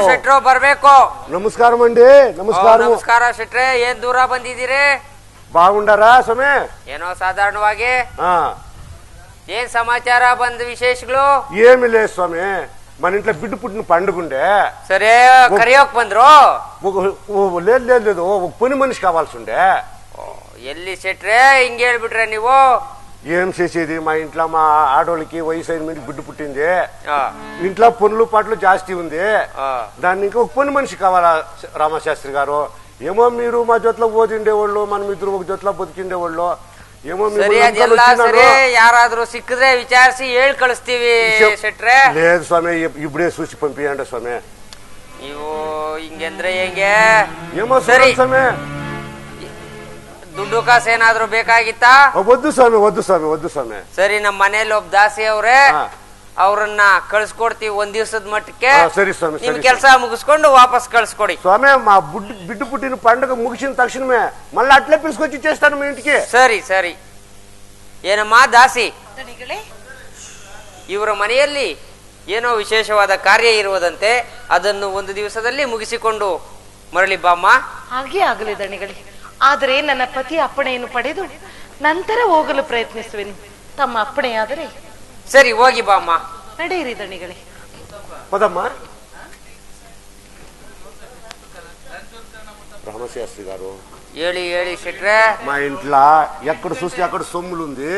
ಶೆಟ್ರು ಬರ್ಬೇಕು. ನಮಸ್ಕಾರ ಮಂಡಿ. ನಮಸ್ಕಾರ. ನಮಸ್ಕಾರ ಶೆಟ್ರೆ, ಏನ್ ದೂರ ಬಂದಿದ್ದೀರಿ? ಬಾಗುಂಡಾರ ಸ್ವಾಮಿ? ಏನೋ ಸಾಧಾರಣವಾಗಿ. ಏನ್ ಸಮಾಚಾರ, ಬಂದ ವಿಶೇಷಗಳು? ఏమిలే స్వామి, మన ఇంట్లో బిడ్డు పుట్టిన పండుగుండే. సరే కరియోక్ బంద్రు? లేదు లేదు లేదు, ఒక పని మనిషి కావాల్సి ఉండే. ఎల్లి శెట్రే ఇంక ಹೇಳ್ಬಿಟ್ರೆ ನೀವು? ఏం చేసేది, మా ఇంట్లో మా ఆడోళ్ళకి వయసు అయిన మీద బిడ్డు పుట్టింది. ఇంట్లో పనులు పాటలు జాస్తి ఉంది. దాన్ని ఇంకా ఒక పని మనిషి కావాలా రామశాస్త్రి గారు. ఏమో మీరు మా జొట్లో ఓదిండేవాళ్ళు, మనం ఇద్దరు ఒక జొట్లో బతికిండేవాళ్ళు. ఏమో ಯಾರಾದ್ರೂ ಸಿಕ್ಕಿದ್ರೆ ವಿಚಾರಿಸಿ ಹೇಳಿ ಕಳಿಸ್ತೀವಿ ಶೆಟ್ರೆ. లేదు స్వామి, ఇప్పుడే చూసి పంపియండి స్వామి. ನೀವು ಹಿಂಗಂದ್ರೆ ಹೆಂಗೆ? ఏమో సరే స్వామి. ದುಡ್ಡು ಕಾಸು ಏನಾದ್ರು ಬೇಕಾಗಿತ್ತಾ? వద్దు స్వామి, వద్దు స్వామి, వద్దు స్వామి. ಸರಿ, ನಮ್ಮ ಮನೇಲಿ ಒಬ್ಬ ದಾಸಿ ಅವ್ರೆ, ಅವ್ರನ್ನ ಕಳ್ಸ್ಕೊಡ್ತೀವಿ ಒಂದ್ ದಿವಸದ ಮಟ್ಟಕ್ಕೆ. ಸರಿ ಸ್ವಾಮಿ, ನಿಮ್ ಕೆಲಸ ಮುಗಿಸ್ಕೊಂಡು ವಾಪಸ್ ಕಳ್ಸ್ಕೊಡಿ స్వామి. మా బిడ్డు పుట్టిన పండుగ ముగిసిన తక్షణమే మళ్ళీ అట్లే పిలుచుకొచ్చి ఇచ్చేస్తాను మీ ఇంటికి. ಸರಿ ಸರಿ. ಏನಮ್ಮ ದಾಸಿ, ಇವರ ಮನೆಯಲ್ಲಿ ಏನೋ ವಿಶೇಷವಾದ ಕಾರ್ಯ ಇರುವುದಂತೆ, ಅದನ್ನು ಒಂದು ದಿವಸದಲ್ಲಿ ಮುಗಿಸಿಕೊಂಡು ಮರಳಿ ಬಾಮ್ಮ. ಹಾಗೆ ಆಗಲಿ ದಣಿಗಳೇ, ಆದರೆ ನನ್ನ ಪತಿ ಅಪ್ಪಣೆಯನ್ನು ಪಡೆದು ನಂತರ ಹೋಗಲು ಪ್ರಯತ್ನಿಸುವೆನು. ತಮ್ಮ ಅಪ್ಪಣೆಯಾದರೆ ಸರಿ, ಹೋಗಿ ಬಾಮ್ಮ. ನಡೆಯಿರಿ ದಣಿಗಳೇ. పదమ్మా. రామశాస్త్రి గారు, ಹೇಳಿ ಹೇಳಿ ಶೆಟ್ರೆ. మా ఇంట్లో ఎక్కడ చూస్తే అక్కడ సొమ్ములుంది,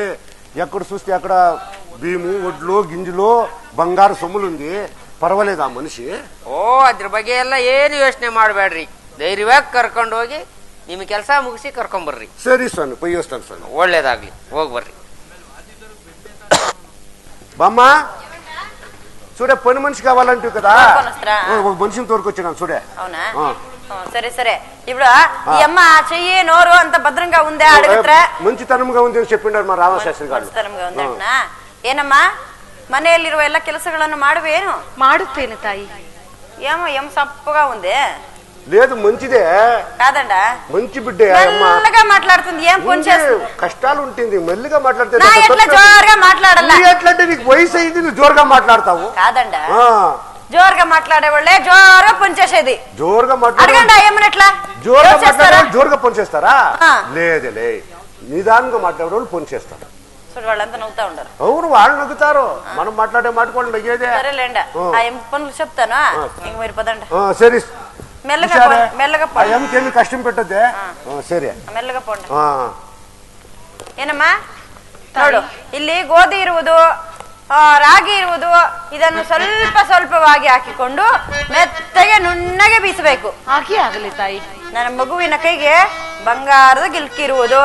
ఎక్కడ చూస్తే అక్కడ బియ్యము, ఒడ్లు, గింజలు, బంగారు సొమ్ములుంది. పర్వాలేదా మనిషి? ಓ, ಅದ್ರ ಬಗ್ಗೆ ಎಲ್ಲ ಏನು ಯೋಚನೆ ಮಾಡಬೇಡ್ರಿ, ಧೈರ್ಯವಾಗಿ ಕರ್ಕೊಂಡು ಹೋಗಿ ನಿಮ್ ಕೆಲಸ ಮುಗಿಸಿ ಕರ್ಕೊಂಬರ್ರಿ. సరే స్వామి, పోయి వస్తాను స్వామి. ಒಳ್ಳೇದಾಗ್ಲಿ, ಹೋಗಿ ಬರ್ರಿ. బామ్మ చూడే, పని మనిషి కావాలంటావు కదా, ఒక మనిషిని తోడుకొచ్చాను చూడే. అవునా? సరే సరే. ఇప్పుడు ఈ అమ్మ చెయ్యి నోరు అంత భద్రంగా ఉందే అడుగుతారా? మంచితనంగా ఉంది అని చెప్పిండారు మా రామశాస్త్రి గారు. ಮಂಚಿತನಂగా ఉందంటనా? ಏನಮ್ಮ, ಮನೆಯಲ್ಲಿರುವ ಎಲ್ಲ ಕೆಲಸಗಳನ್ನು ಮಾಡುವೇನು? ಮಾಡುತ್ತೇನೆ ತಾಯಿ. ఏమో ఏం సప్పగా ఉంది. లేదు, మంచిదే కాదండ, మంచి బిడ్డే. మెల్లగా మాట్లాడుతుంది, ఏం ఫోన్ చేస్తుంది? కష్టాలు ఉంటుంది, మెల్లిగా మాట్లాడితే. ఎట్లా జోరుగా మాట్లాడాలా? ఎట్లంటే నీకు వయసు అయింది, నువ్వు జోరుగా మాట్లాడతావు. కాదండ, జోరుగా మాట్లాడే వాళ్ళే జోరుగా పనిచేసేది. జోరుగా అడగండి ఏమన్నట్లా? జోరుగా మాట్లాడే జోరుగా పనిచేస్తారా? లేదే లే, నిదానంగా మాట్లాడే వాళ్ళు పనిచేస్తారు. చూడు, వాళ్ళంతా నవ్వుతా ఉండరు. అవును, వాళ్ళు నవ్వుతారు, మనం మాట్లాడే మాట వాళ్ళు నవ్వేదే. సరేలేండి, ఆ ఏం పనులు చెప్తాను, ఇంక మీరు పదండి. సరే, మెల్లగా మెల్లగా ఏమి కష్టం పెట్టద్దే. సరే, మెల్లగా పోండి. ಏನಮ್ಮ ನೋಡು, ಇಲ್ಲಿ ಗೋಧಿ ಇರುವುದು, ರಾಗಿ ಇರುವುದು, ಇದನ್ನು ಸ್ವಲ್ಪ ಸ್ವಲ್ಪವಾಗಿ ಹಾಕಿಕೊಂಡು ಮೆತ್ತಗೆ ನುಣ್ಣಗೆ ಬೀಸಬೇಕು. ಹಾಗೆ ಆಗಲಿ ತಾಯಿ. ನನ್ನ ಮಗುವಿನ ಕೈಗೆ ಬಂಗಾರದ ಗಿಲ್ಕಿ ಇರುವುದು.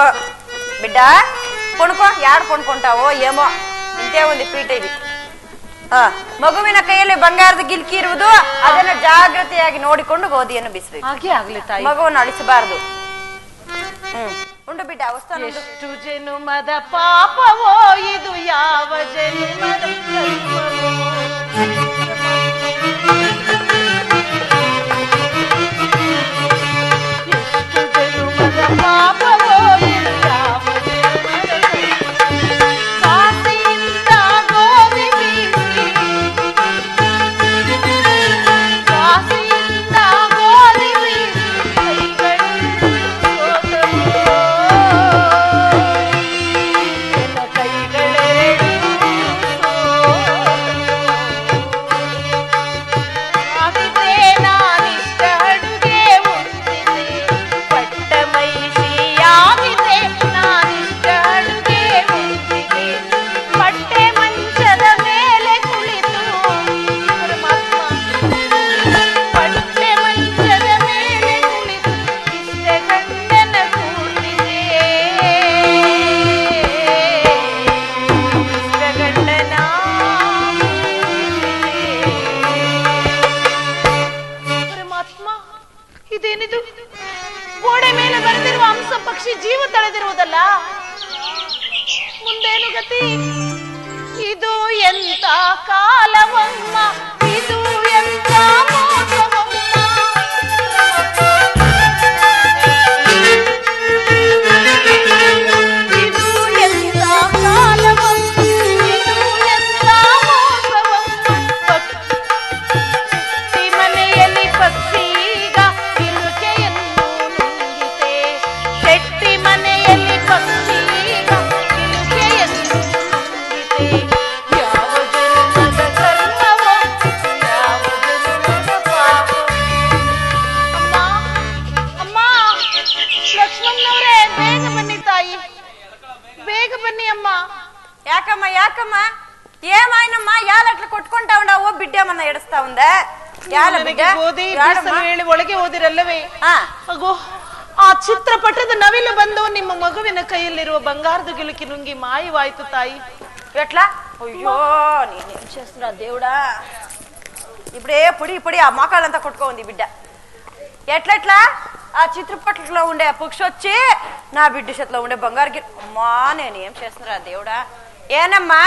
ಬಿಡ್ಡ ಕೊಣ್ಕೊ, ಯಾರು ಕೊಂಡ್ಕೊಂಟಾವೋ ಏಮೋ, ಇಂತೇ ಒಂದು ಪೀಠ ಇದೆ. ಮಗುವಿನ ಕೈಯಲ್ಲಿ ಬಂಗಾರದ ಗಿಲ್ಕಿ ಇರುವುದು, ಅದನ್ನು ಜಾಗ್ರತೆಯಾಗಿ ನೋಡಿಕೊಂಡು ಗೋಧಿಯನ್ನು ಬೀಸಬೇಕು. ಹಾಗೆ ಆಗಲಿ ತಾಯಿ. ಮಗುವನ್ನು ಅಳಿಸಬಾರದು. ಉಂಟು ಬಿಟ್ಟ ಅವಸ್ಥಾನ. ಎಷ್ಟು ಜನುಮದ ಪಾಪವೋ ಇದು, ಯಾವ ಜನುಮದ ಎಷ್ಟು ಜನುಮದ ಪಾಪವೋ ಇದು, ಯಾವ ಕಾಸಿಯಿಂದ ಗೋಧಿ ಬೀಸಿ, ಕಾಸಿಯಿಂದ ಗೋಧಿ ಬೀಸಿ ಗೋಡೆ ಮೇಲೆ ಬರೆದಿರುವ ಹಂಸ ಪಕ್ಷಿ ಜೀವ ತಳೆದಿರುವುದಲ್ಲ, ಮುಂದೇನು ಗತಿ? ಇದು ಎಂತ ಕಾಲವಮ್ಮ, ಇದು ಎಂತ ಮೋಸವಮ್ಮ. ಇದು ಎಂತ ಕಾಲವಮ್ಮ, ಇದು ಎಂತ ಮೋಸವಮ್ಮ. బిడ్డేమన్నా ఏడుస్తా ఉందా? యాల బిడ్డ ಗೋಧಿ ಯಾರಮ್ಮ? ಬೀಸಲು ಹೇಳಿ ಒಳಗೆ ಹೋದಿರಲ್ಲವೇ? ಹಾ ಅಗೋ ಆ ಚಿತ್ರಪಟದ ನವಿಲು ಬಂದು ನಿಮ್ಮ ಮಗುವಿನ ಕೈಯಲ್ಲಿರುವ ಬಂಗಾರದ ಗಿಲುಕಿ ನುಂಗಿ ಮಾಯವಾಯ್ತು ತಾಯಿ. ఎట్లా? అయ్యో నేనేం చేస్తున్నా దేవుడా, ఇప్పుడే పొడి పొడి ఆ మోకాళ్ళంతా కొట్టుకో ఉంది బిడ్డ. ఎట్లెట్లా ఆ చిత్రపట్లో ఉండే పక్షి వచ్చి నా బిడ్డ చేతిలో ఉండే బంగారుకి, అమ్మా నేనేం చేస్తున్నా దేవుడా. ఏనమ్మా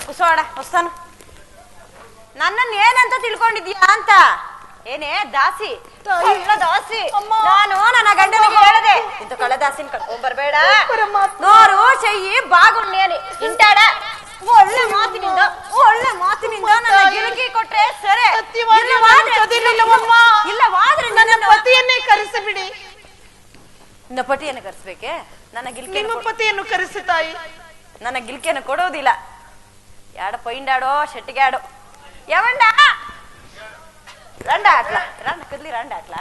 కూసోడా వస్తాను. నన్ను నేనెంత ತಿಳ್ಕೊಂಡಿದ್ಯಾ ಅಂತ ಏನೇ ದಾಸಿ ದಾಸಿ ನಾನು ನನ್ನ ಗಂಡನಿಗೆ ಹೇಳದೆ ಇಂತ ಕಳ್ಳ ದಾಸಿನ ಕರ್ಕೊಂಡ್ ಬರ್ಬೇಡ, ನೋರು చెయ్యి బాగుండి అని ఇంటాడా. ಒಳ್ಳೆ ಮಾತಿನಿಂದ ನನ್ನ ಗಿಲುಕಿ ಕೊಟ್ರೆ ಸರಿ, ಇಲ್ಲವಾದ್ರೆ ನನ್ನ ಪತಿಯನ್ನೇ ಕರೆಸಿಬಿಡಿ. ನಿನ್ನ ಪತಿಯನ್ನು ಕರೆಸ್ಬೇಕೆ? ನನ್ನ ಗಿಲ್ಕಿ ನಿಮ್ಮ ಪತಿಯನ್ನು ಕರೆಸಿ ತಾಯಿ. ನನ್ನ ಗಿಲ್ಕಿಯನ್ನು ಕೊಡೋದಿಲ್ಲ. యాడ పోయిండాడో షెట్టిగాడు. ఏమండా రండా అట్లా రండి కదిలి రండి అట్లా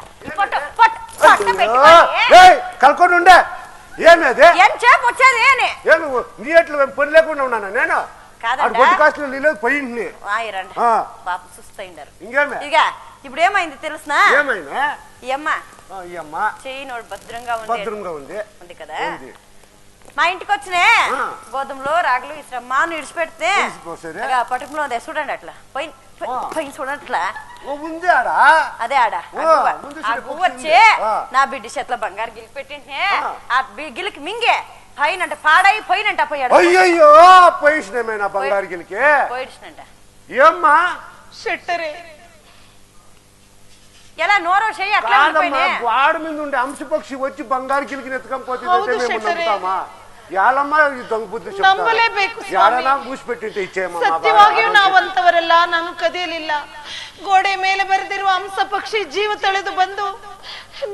కలుకొని ఉండే ఏమి అది ఎంతసేపు వచ్చేది ఏని నీ ఎట్లు పని లేకుండా ఉన్నాను నేను కాస్ట్లు నీళ్ళు పోయింది రండి పాప సుస్తయిండారు. ఇంకేమే ఇక ఇప్పుడు ఏమైంది తెలుసునా? ఏమైనా ఈ అమ్మ చెయ్యి నోడు భద్రంగా ఉంది కదా. మా ఇంటికి వచ్చినే గోధుమలు రాగులు ఇస్త్రమ్మా విడిచిపెడితే పటుకులో ఉంది చూడండి అట్లా పోయి చూడండి అట్లా ఉంది ఆడ. అదే ఆడ వచ్చి నా బిడ్డ చేతిలో బంగారు గిలికి పెట్టింటే ఆ గిలికి మింగే పైనంట పాడై పోయినంట పోయాడు. అయ్యో పోయినా బంగారు గిలికి పోయిడినంట. ఏమ్మా షెట్టరే ఎలా నోరో చెయ్యి అట్లా వాడ మీద ఉండే అంశపక్షి వచ్చి బంగారు గిలికి ఎత్తుకపోతే మేము నమ్ముతామా? ಯಾಳಮ್ಮ ದೊಂಗ ಬುದ್ಧಿ ನಂಬಲೇಬೇಕು. ಮೂಸಿಬಿಟ್ಟಿಂತೆ ಇಚ್ಛೆಯಮ್ಮ. ಸತ್ಯವಾಗಿಯೂ ನಾವಂತವರೆಲ್ಲ ನಾನು ಕದಿಯಲಿಲ್ಲ. ಗೋಡೆ ಮೇಲೆ ಬರೆದಿರುವ ಹಂಸ ಪಕ್ಷಿ ಜೀವ ತಳೆದು ಬಂದು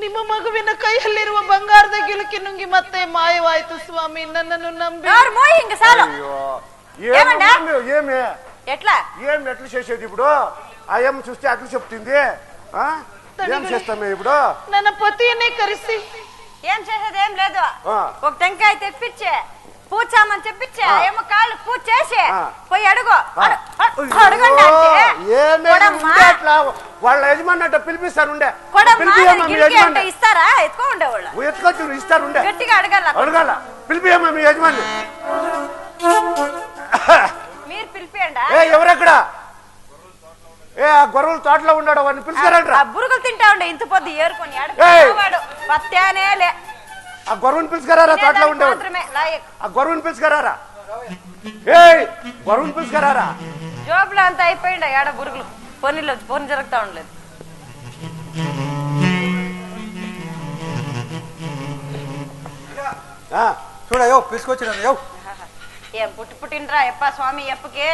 ನಿಮ್ಮ ಮಗುವಿನ ಕೈಯಲ್ಲಿರುವ ಬಂಗಾರದ ಗಿಲುಕಿ ನುಂಗಿ ಮತ್ತೆ ಮಾಯವಾಯಿತು ಸ್ವಾಮಿ. ನನ್ನನ್ನು ನಂಬಿ ఎట్లా చేసేది ఇప్పుడు? ఆ ఏం చూస్తే అట్లా చెప్తుంది. ఏం చేస్తామే ఇప్పుడు? ನನ್ನ ಪತಿಯನ್ನೇ ಕರೆಸಿ. ఏం చేసేది ఏం లేదు, ఒక టెంకాయ తెప్పించే పూచామని చెప్పించే ఏమో కాళ్ళు పూజ చేసి పోయి అడుగు అడగండి వాళ్ళ యజమాని అంటే పిలిపిస్తారు. ఇస్తారా? ఎత్తుకో ఉండేవాళ్ళు ఎత్తుకొచ్చి ఇస్తారు. గట్టిగా అడగాల పిలిపియమ్మా మీ యజమాని. మీరు పిలిపియండి. ఎవరెక్కడ? గొర్రెల తోటలో ఉన్నాడు, వాడిని పిలుచుకురండి. బురుగులు తింటా ఉండే ఇంత పొద్దు ఏరుకొని పత్యానే లే. ఆ గొర్రెని పిలుచుకురారా, తోటలో ఉండేవాడు. ఆ గొర్రెని పిలుచుకురారా, గొర్రెని పిలుచుకురారా. జోబులో అంతా అయిపోయింది ఏడ బురుగులు. పొని జరుగుతా ఉండలేదు. చూడయో పిలుచుకొచ్చిన ఏం పుట్టినరా ఎప్ప స్వామి ఎప్పకి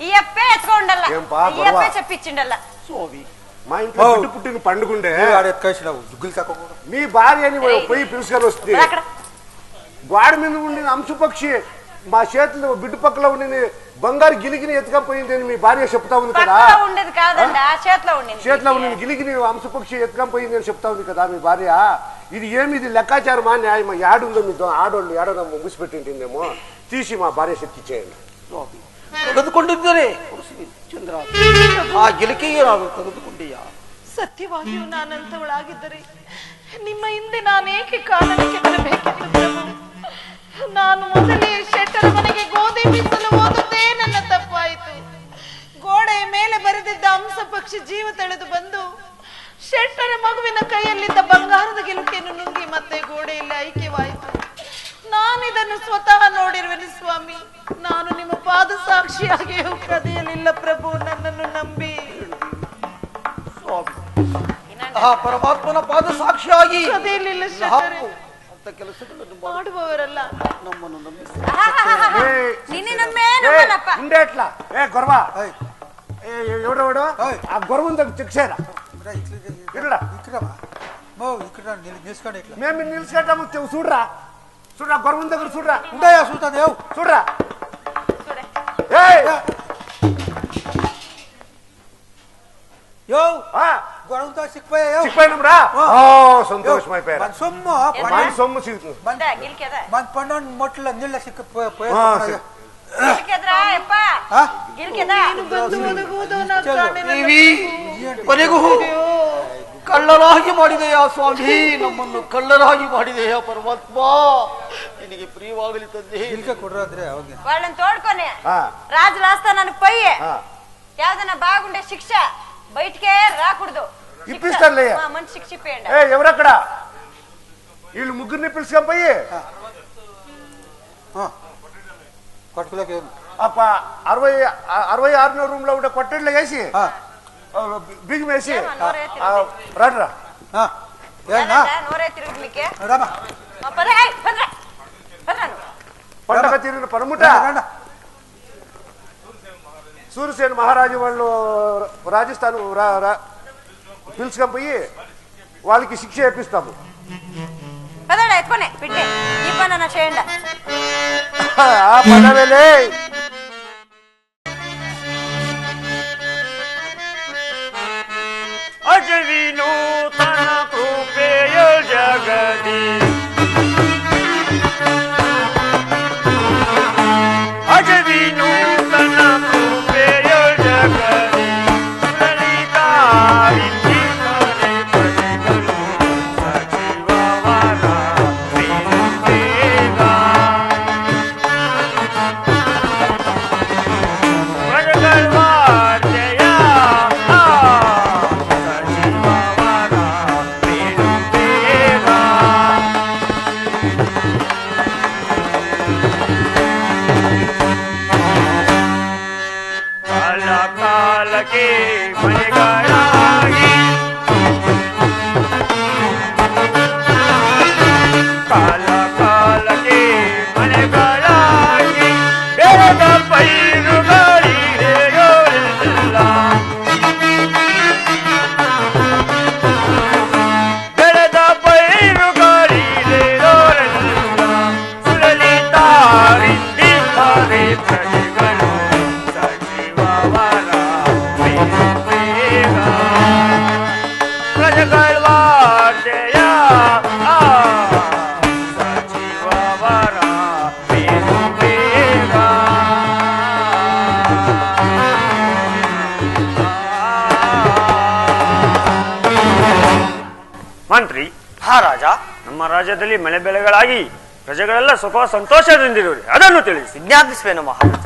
ఈ ఎప్పే ఎత్తుకో ఉండాల. ఈ ఎప్పే చెప్పించిండల్లా. మా ఇంట్లో పుట్టిన పండుగుండే మీ భార్య అని పోయి పిలుచుకొని వస్తుంది. గోడ మీద ఉండిన అంశపక్షి మా చేతిలో బిడ్డు పక్కలో ఉండి బంగారు గిలిగిని ఎత్తుకపోయింది అని మీ భార్య చెప్తా ఉంది కదా. ఉండేది కాదండి, చేతిలో ఉండిన గిలిగిని అంశపక్షి ఎత్తుకపోయింది అని చెప్తా ఉంది కదా మీ భార్య. ఇది ఏమి, ఇది లెక్కాచారమా న్యాయమా? యాడుందో మీ ఆడోళ్ళు ఏడో ముగిసిపెట్టింటుందేమో, తీసి మా భార్య శక్తి చేయండి. ಸತ್ಯವಾಗಿಯೂ ನಾನಂತವಳಾಗಿದ್ದರೆ ನಿಮ್ಮ ಹಿಂದೆ ನಾನೇಕೆ ಕಾರಣಕ್ಕೆ ಬರಬೇಕಿತ್ತು ಪ್ರಭು. ನಾನು ಮೊದಲೇ ಶೆಟ್ಟರ ಮನೆಗೆ ಗೋಧಿ ಬೀಸಲು ಹೋದದ್ದೇ ನನ್ನ ತಪ್ಪಾಯಿತು. ಗೋಡೆಯ ಮೇಲೆ ಬರೆದಿದ್ದ ಹಂಸ ಪಕ್ಷಿ ಜೀವ ತಳೆದು ಬಂದು ಶೆಟ್ಟರ ಮಗುವಿನ ಕೈಯಲ್ಲಿದ್ದ ಬಂಗಾರದ ಗಿಲುಕಿಯನ್ನು ನುಂಗಿ ಮತ್ತೆ ಗೋಡೆಯಲ್ಲಿ ಐಕ್ಯವಾಯಿತು. ನಾನಿದನ್ನು ಸ್ವತಃ ನೋಡಿರುವೆನು ಸ್ವಾಮಿ. ನಾನು ನಿಮ್ಮ ಪಾದ ಸಾಕ್ಷಿಯಾಗಿಯೂ ಕದಿಯಲಿಲ್ಲ ಪ್ರಭು. ನನ್ನನ್ನು ನಂಬಿ. ಪರಮಾತ್ಮನ ಪಾದ ಸಾಕ್ಷಿಯಾಗಿ ಕದಿಯಲಿಲ್ಲ ಕೆಲಸಗಳನ್ನು ಮಾಡುವವರಲ್ಲ. ನಮ್ಮನ್ನು ನಂಬಿಸಿ ఉండేట్లా గొర్వ ఎవడెవడు ఆ గొర్వం చిక్సేరా ఇక్కడ నిలుచుకోండి. మేము నిలిచేటాము చూడరా, చూడరా గొర్వం దగ్గర చూడరా. ఉంటాయా చూస్తాను చూడరా. గొడవతో సిక్కిపోయా సిక్కిపోయినరా. సంతోషమైపోయారు. సొమ్ము సొమ్ము మన పండు మొట్ల నీళ్ళ సిక్కిపోయా ಕೊನೆಗೂ ಕಳ್ಳರಾಗಿ ಮಾಡಿದೆಯಾ ಸ್ವಾಮಿ, ನಮ್ಮನ್ನು ಕಳ್ಳರಾಗಿ ಮಾಡಿದೆಯಾ ಪರಮಾತ್ಮ, ನಿನಗೆ ಪ್ರಿಯವಾಗಲಿ ತಂದೆ. ಕೊಡ್ರಾದ್ರೆ వాళ్ళని తోడుకొని రాజు రాస్తా నన్ను పోయి యాదన బాగుండే శిక్ష బయటికే రాకూడదు. ఇప్పిస్తానులే. మంచి శిక్ష ఇప్పేయండి. ఎవరక్కడ వీళ్ళు ముగ్గురిని పిలుచుకొని పోయి కొట్టుకులకి 66 రూమ్ లో ఉండే కొట్టడిలో వేసి బిగి వేసి రాడ్రా. నోరే తిరుగుడు మీకే పండగ తిరిగిన పరముట సూర్యసేన మహారాజు వాళ్ళు రాజస్థాన్ పిలుచుకొని పోయి వాళ్ళకి శిక్ష వేపిస్తాము. ఎక్కువనే పిట్టే ఈ పని చేయండి. ఆ పదవేలే ಅಜವಿನೂ ತನ ಕೃಪೆಯ ಜಗದಿ ಅಜವಿನೂ ತನ ಕೃಪೆಯ ಜಗದಿ ಲಲಿತಾರಿಂದಿ ಮನೆ ಪ್ರಜೆಗಳು ಸಚಿವವರ ಬೇಗ ಪ್ರಜೆಗಳ ಕಾಲಕ್ಕೆ ಮನೆಗಳಾಗಿ ಕಾಲ ಕಾಲಕ್ಕೆ ಮನೆಗಳಾಗಿ ಬೆಳೆದ ಪೈರುಗಳಿರೆಯೋರೆಲ್ಲ ಬೆಳೆದ ಪೈರುಗಳಿರೆಯೋರೆಲ್ಲ ಸುಲಲಿತಾರಿಂದಿದ್ದಾರೆ ಪ್ರಜೆಗಳು ಪ್ರಜೆಗಳ ವಾರ್ತೆಯ ಸಚಿವವರ ಬೇರು ಬೇಗ ಮಂತ್ರಿ ಮಹಾರಾಜ, ನಮ್ಮ ರಾಜ್ಯದಲ್ಲಿ ಮಳೆ ಬೆಳೆಗಳಾಗಿ ಪ್ರಜೆಗಳೆಲ್ಲ ಸುಖ ಸಂತೋಷದಿಂದಿರುವರು, ಅದನ್ನು ತಿಳಿಸಿ. ವಿಜ್ಞಾಪಿಸುವೆನು ಮಹಾರಾಜ.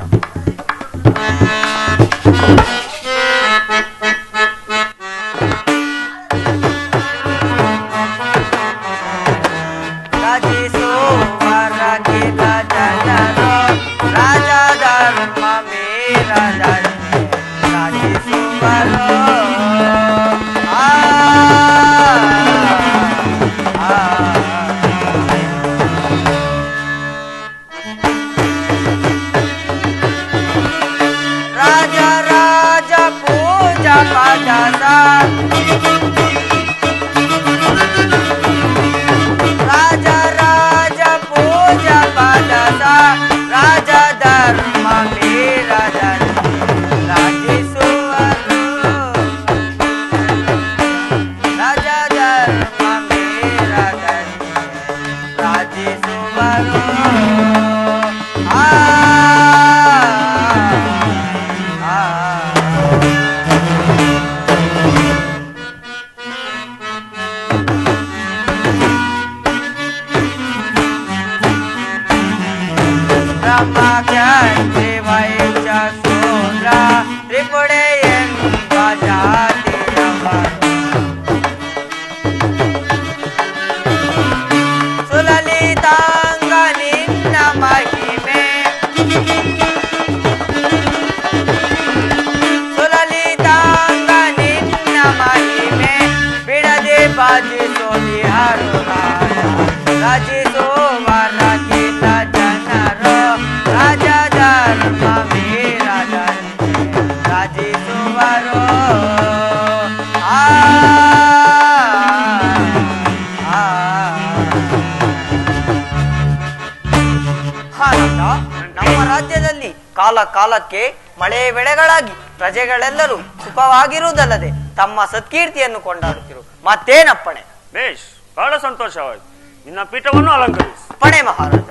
ನಮ್ಮ ರಾಜ್ಯದಲ್ಲಿ ಕಾಲ ಕಾಲಕ್ಕೆ ಮಳೆ ಬೆಳೆಗಳಾಗಿ ಪ್ರಜೆಗಳೆಲ್ಲರೂ ಸುಖವಾಗಿರುವುದಲ್ಲದೆ ತಮ್ಮ ಸತ್ಕೀರ್ತಿಯನ್ನು ಕೊಂಡಾಡುತ್ತಿರು. ಮತ್ತೇನಪ್ಪಣೆ? ಬೇಷ್, ಬಹಳ ಸಂತೋಷವಾಯಿತು. ನಿನ್ನ ಪೀಠವನ್ನು ಅಲಂಕರಿಸಿ. ಪಣೆ ಮಹಾರಾಜ.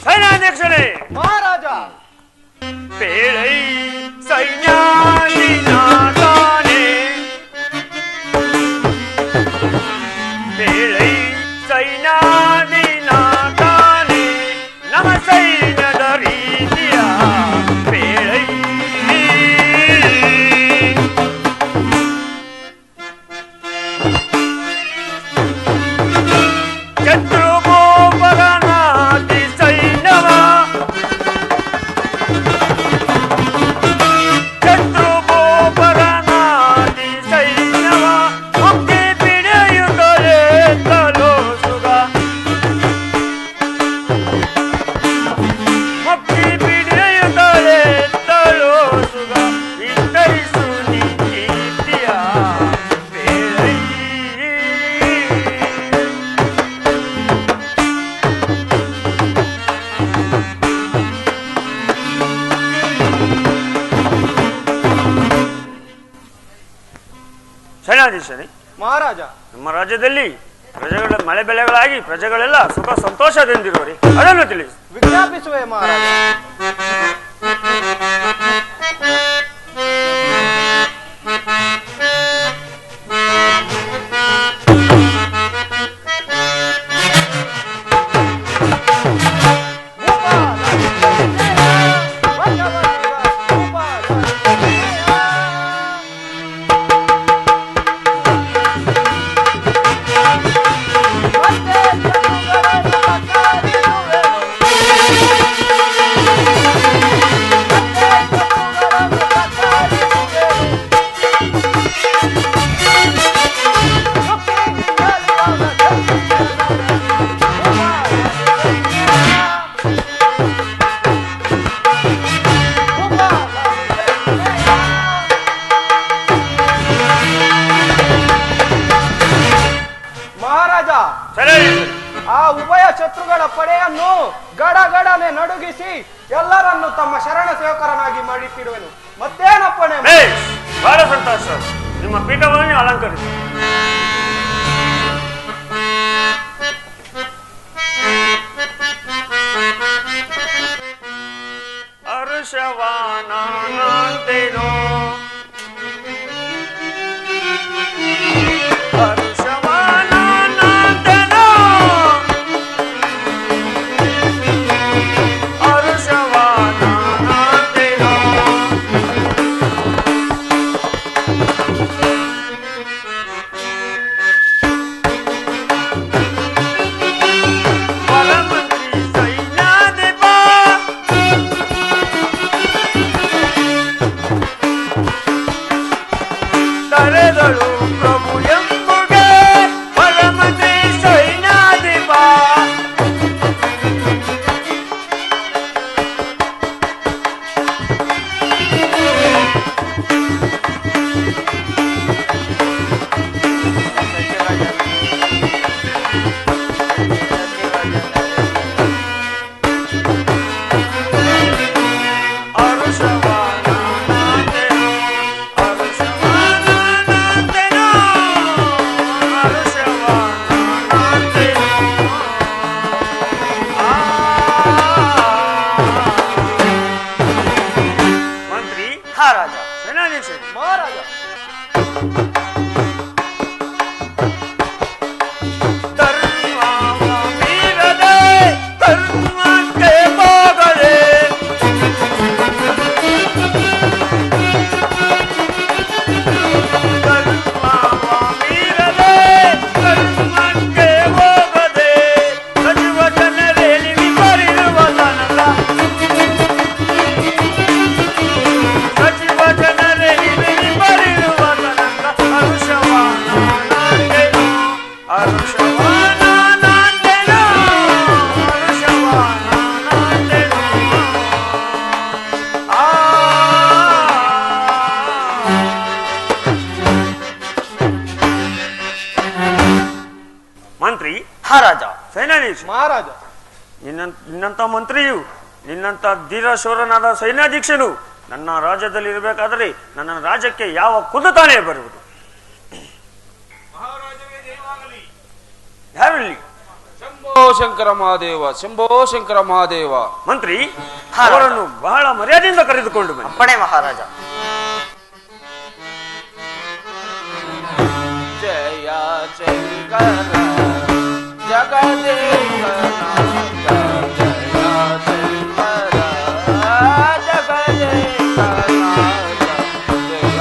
ಸೈನ್ಯಾಧ್ಯಕ್ಷರೇ ಮಹಾರಾಜ, ಬೇಳೈ ಸೈನ್ಯಾಧಿನಾಥಾನೆ ಬೇಳೈ ಸೈನ್ಯಾಧಿನಾಥಾನೆ ನಮ್ಮ ಸೈನ್ಯದ ರೀತಿಯ ಬೇಳೈ ಶತ್ರುಗೋಪರನಾದಿ ಸೈನ್ಯವ ಶತ್ರುಗೋಪರನಾದಿ ಸೈನ್ಯವ ಮುಕ್ತಿ ಪಿಡಿಯುತ್ತಲೇ ತಲೋ ಸುಗ ಮುಕ್ತಿ ಪಿಡಿಯುತ್ತಲೇ ತಲೋ ಸುಗ ವಿಸ್ತರಿಸು ನೀತಿಯ ಬೇಳೈ ಸೇನಾಧೀಶನೇ, ಮಹಾರಾಜ, ನಮ್ಮ ರಾಜ್ಯದಲ್ಲಿ ಪ್ರಜೆಗಳ ಮಳೆ ಬೆಳೆಗಳಾಗಿ ಪ್ರಜೆಗಳೆಲ್ಲ ಸುಖ ಸಂತೋಷದಿಂದಿರುವರಿ ಅದನ್ನು ತಿಳಿಸಿ. ವಿಜ್ಞಾಪಿಸುವೆ ಮಹಾರಾಜ. ಮಹಾರಾಜ, ಆ ಉಭಯ ಶತ್ರುಗಳ ಪಡೆಯನ್ನು ಗಡಗಡನೆ ನಡುಗಿಸಿ ಎಲ್ಲರನ್ನು ತಮ್ಮ ಶರಣ ಸೇವಕರನ್ನಾಗಿ ಮಾಡಿಟ್ಟಿರುವೆನು. ಮತ್ತೇನಪ್ಪಣೆ? ಬಹಳ ಸಂತೋಷ. ನಿಮ್ಮ ಪೀಠವನ್ನು ಅಲಂಕರಿಸಿ. ಅರುಷವಾನಂದೇನೋ ಪ್ರಭು ಎಂಬುಗೆ ಪರಮತಿ ಸೈನ್ಯಾಧಿಪ ಮಹಾರಾಜ, ಮಂತ್ರಿ. ರಾಜ. ಸೇನಾಧೀಶ. ಮಹಾರಾಜ, ನಿನ್ನಂತ ಮಂತ್ರಿಯು ನಿನ್ನಂತ ಧೀರಶೂರನಾದ ಸೈನ್ಯಾಧೀಶನು ನನ್ನ ರಾಜ್ಯದಲ್ಲಿ ಇರಬೇಕಾದರೆ ನನ್ನ ರಾಜ್ಯಕ್ಕೆ ಯಾವ ಕುದುತಾನೇ ಬರುವುದು? ಯಾರಲ್ಲಿ? ಶಂಭೋ ಶಂಕರ ಮಹಾದೇವ, ಶಂಭೋ ಶಂಕರ ಮಹಾದೇವ. ಮಂತ್ರಿ ಅವರನ್ನು ಬಹಳ ಮರ್ಯಾದೆಯಿಂದ ಕರೆದುಕೊಂಡು ಬನ್ನಿ. ಅಪ್ಪಣೆ ಮಹಾರಾಜ. ಜಯ ಶಂಕರ ಜಗದೇಕನಾಥ, ಜಯ ಶಂಕರ ಜಗದೇಕನಾಥ, ಜಯ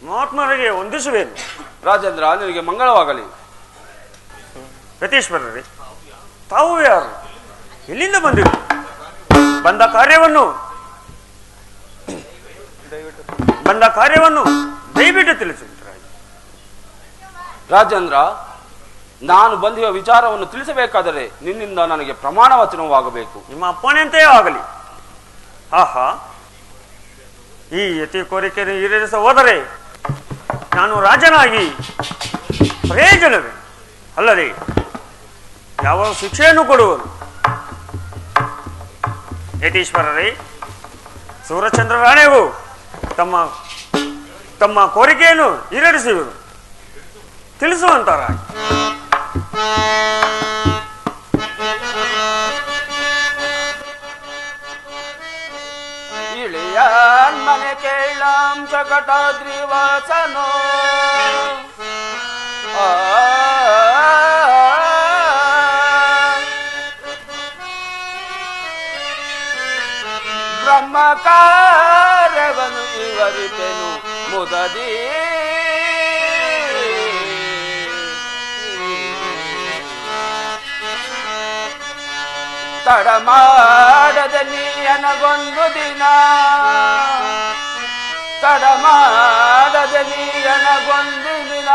ಮಹಾತ್ಮರಿಗೆ ವಂದಿಸುವೇನು. ರಾಜೇಂದ್ರ, ನಿನಗೆ ಮಂಗಳವಾಗಲಿ. ಯತೀಶ್ವರರೇ, ತಾವು ಯಾರು? ಎಲ್ಲಿಂದ ಬಂದಿರು? ಬಂದ ಕಾರ್ಯವನ್ನು ದಯವಿಟ್ಟು ತಿಳಿಸಿ. ರಾಜೇಂದ್ರ, ನಾನು ಬಂದಿರುವ ವಿಚಾರವನ್ನು ತಿಳಿಸಬೇಕಾದರೆ ನಿನ್ನಿಂದ ನನಗೆ ಪ್ರಮಾಣ ವಚನವಾಗಬೇಕು. ನಿಮ್ಮ ಅಪ್ಪಣೆಯಂತೆಯೇ ಆಗಲಿ. ಆಹಾ, ಈ ಯತಿ ಕೋರಿಕೆಯನ್ನು ಈಡೇರಿಸ ಹೋದರೆ ನಾನು ರಾಜನಾಗಿ ಪ್ರಯೋಜನವೇ ಅಲ್ಲದೆ ಯಾವ ಶಿಕ್ಷೆಯನ್ನು ಕೊಡುವನು? ಯತೀಶ್ವರರೇ, ಸೂರ್ಯಚಂದ್ರ ರಾಣೆಗೂ ತಮ್ಮ ಕೋರಿಕೆಯನ್ನು ಈಡೇರಿಸುವರು ತಿಳಿಸುವಂತಾರ. ಇಳಿಯಾನ್ ಮನೆ ಕೇಳಾಂ ಜಗಟಾದ್ರಿ ವಾಸನೋ, ಬ್ರಹ್ಮಕಾರವನ್ನು ವಿವರಿಪೆನು ಮುದದಿ. ತಡ ಮಾಡದ ನೀಯನಗೊಂದು ದಿನ, ತಡ ಮಾಡದ ನೀಯನಗೊಂದು ದಿನ.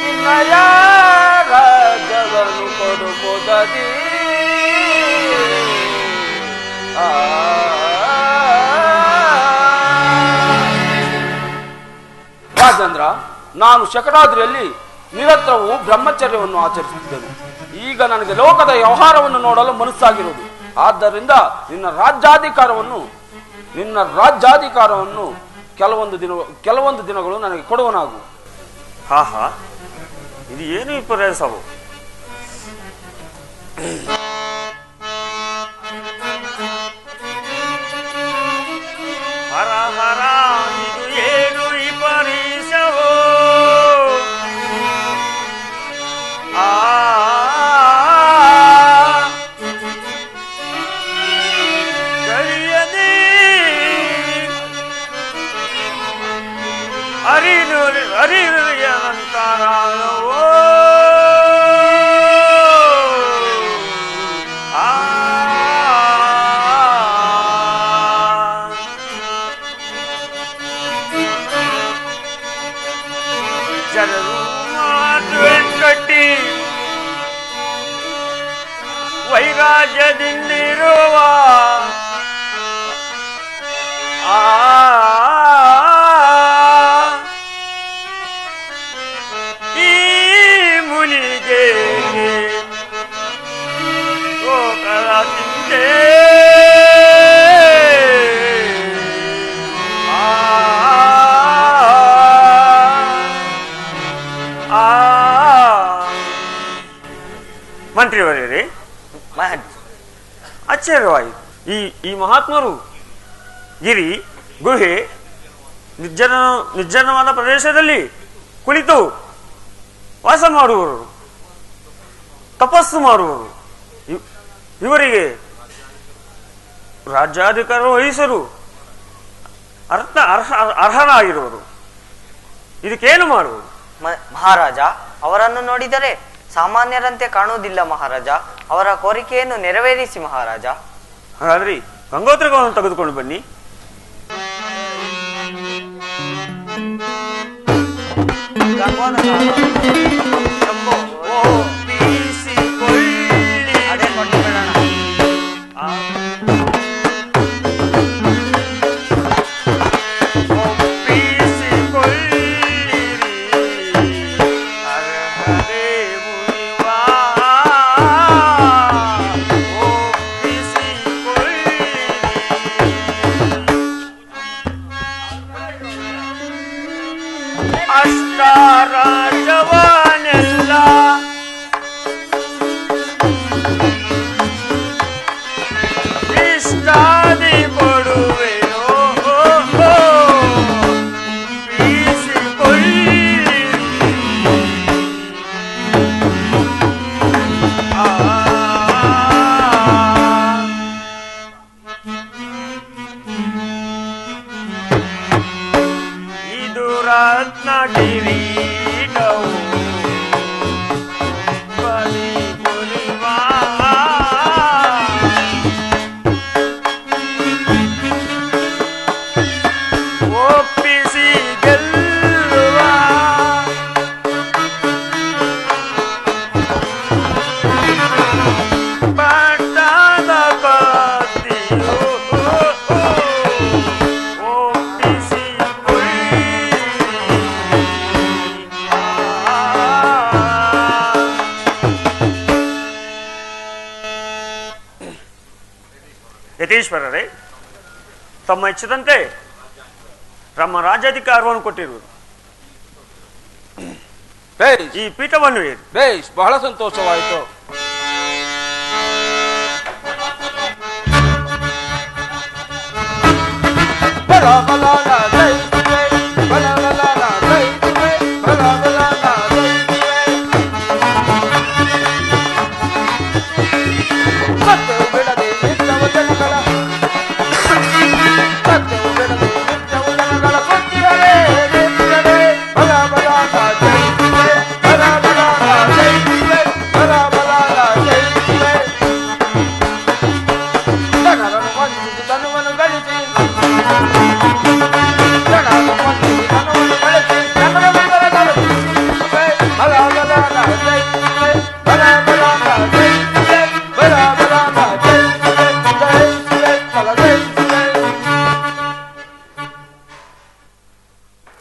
ನಿನ್ನಯ ರಾಜವನ್ನು ಕೊಡು ಮುದದಿ. ರಾಜೇಂದ್ರ, ನಾನು ಶಕಟಾದ್ರಿಯಲ್ಲಿ ನಿರತ್ರವೂ ಬ್ರಹ್ಮಚರ್ಯವನ್ನು ಆಚರಿಸುತ್ತಿದ್ದೆನು. ಈಗ ನನಗೆ ಲೋಕದ ವ್ಯವಹಾರವನ್ನು ನೋಡಲು ಮನಸ್ಸಾಗಿರುವುದು. ಆದ್ದರಿಂದ ನಿನ್ನ ರಾಜ್ಯಾಧಿಕಾರವನ್ನು ಕೆಲವೊಂದು ದಿನಗಳು ನನಗೆ ಕೊಡುವನಾಗು. ಆಹಾ, ಇದು ಏನು ವಿಪರ್ಯಾಸವು? ಹರ ಹರ, ಇದು ಏನು ವಿಪರೀಸವೋ? ಸರಿಯದೇ ಅರಿಯಂತಾರವೋ? ಜನರು ವೆಂಕಟಿ ವೈರಾಗ್ಯದಿಂದಿರುವ ಈ ಮುನಿಗೆ ಗೋಕಳ ಚಿಂತೆ ಮಂತ್ರಿಯವರೇ, ಆಶ್ಚರ್ಯವಾಯಿತು. ಈ ಮಹಾತ್ಮರು ಗಿರಿ ಗುಹೆ ನಿರ್ಜನವಾದ ಪ್ರದೇಶದಲ್ಲಿ ಕುಳಿತು ವಾಸ ಮಾಡುವವರು, ತಪಸ್ಸು ಮಾಡುವವರು. ಇವರಿಗೆ ರಾಜ್ಯಾಧಿಕಾರ ವಹಿಸಲು ಅರ್ಹರಾಗಿರುವರು. ಇದಕ್ಕೇನು ಮಾಡುವುದು? ಮಹಾರಾಜ, ಅವರನ್ನು ನೋಡಿದರೆ ಸಾಮಾನ್ಯರಂತೆ ಕಾಣುವುದಿಲ್ಲ ಮಹಾರಾಜ. ಅವರ ಕೋರಿಕೆಯನ್ನು ನೆರವೇರಿಸಿ ಮಹಾರಾಜ. ಹಾಗಾದ್ರೆ ಗಂಗೋತ್ರಿಗಳನ್ನು ತೆಗೆದುಕೊಂಡು ಬನ್ನಿ. ಅದೇ ಕೊಟ್ಟು ಬಿಡೋಣ. ರಾಜವನೆಲ್ಲ ಇಷ್ಟಾದಿ ಕೊಡುವೆನೋ ಬೀಸಿಕೊಳ್ಳಿ. ಇದು ರತ್ನಗಿರಿ ಒಪ್ಪಿಸಿ ಗೆಲ್ಲುವ ಪಟ್ಟದ ಕತ್ತಿಯು ಒಪ್ಪಿಸಿ ಯತೀಶ್ವರರೇ, ತಮ್ಮ ಇಚ್ಛದಂತೆ ನಮ್ಮ ರಾಜ್ಯಾಧಿಕಾರವನ್ನು ಕೊಟ್ಟಿರುವುದು. ಈ ಪೀಠವನ್ನು ಬೇಸ್, ಬಹಳ ಸಂತೋಷವಾಯಿತು.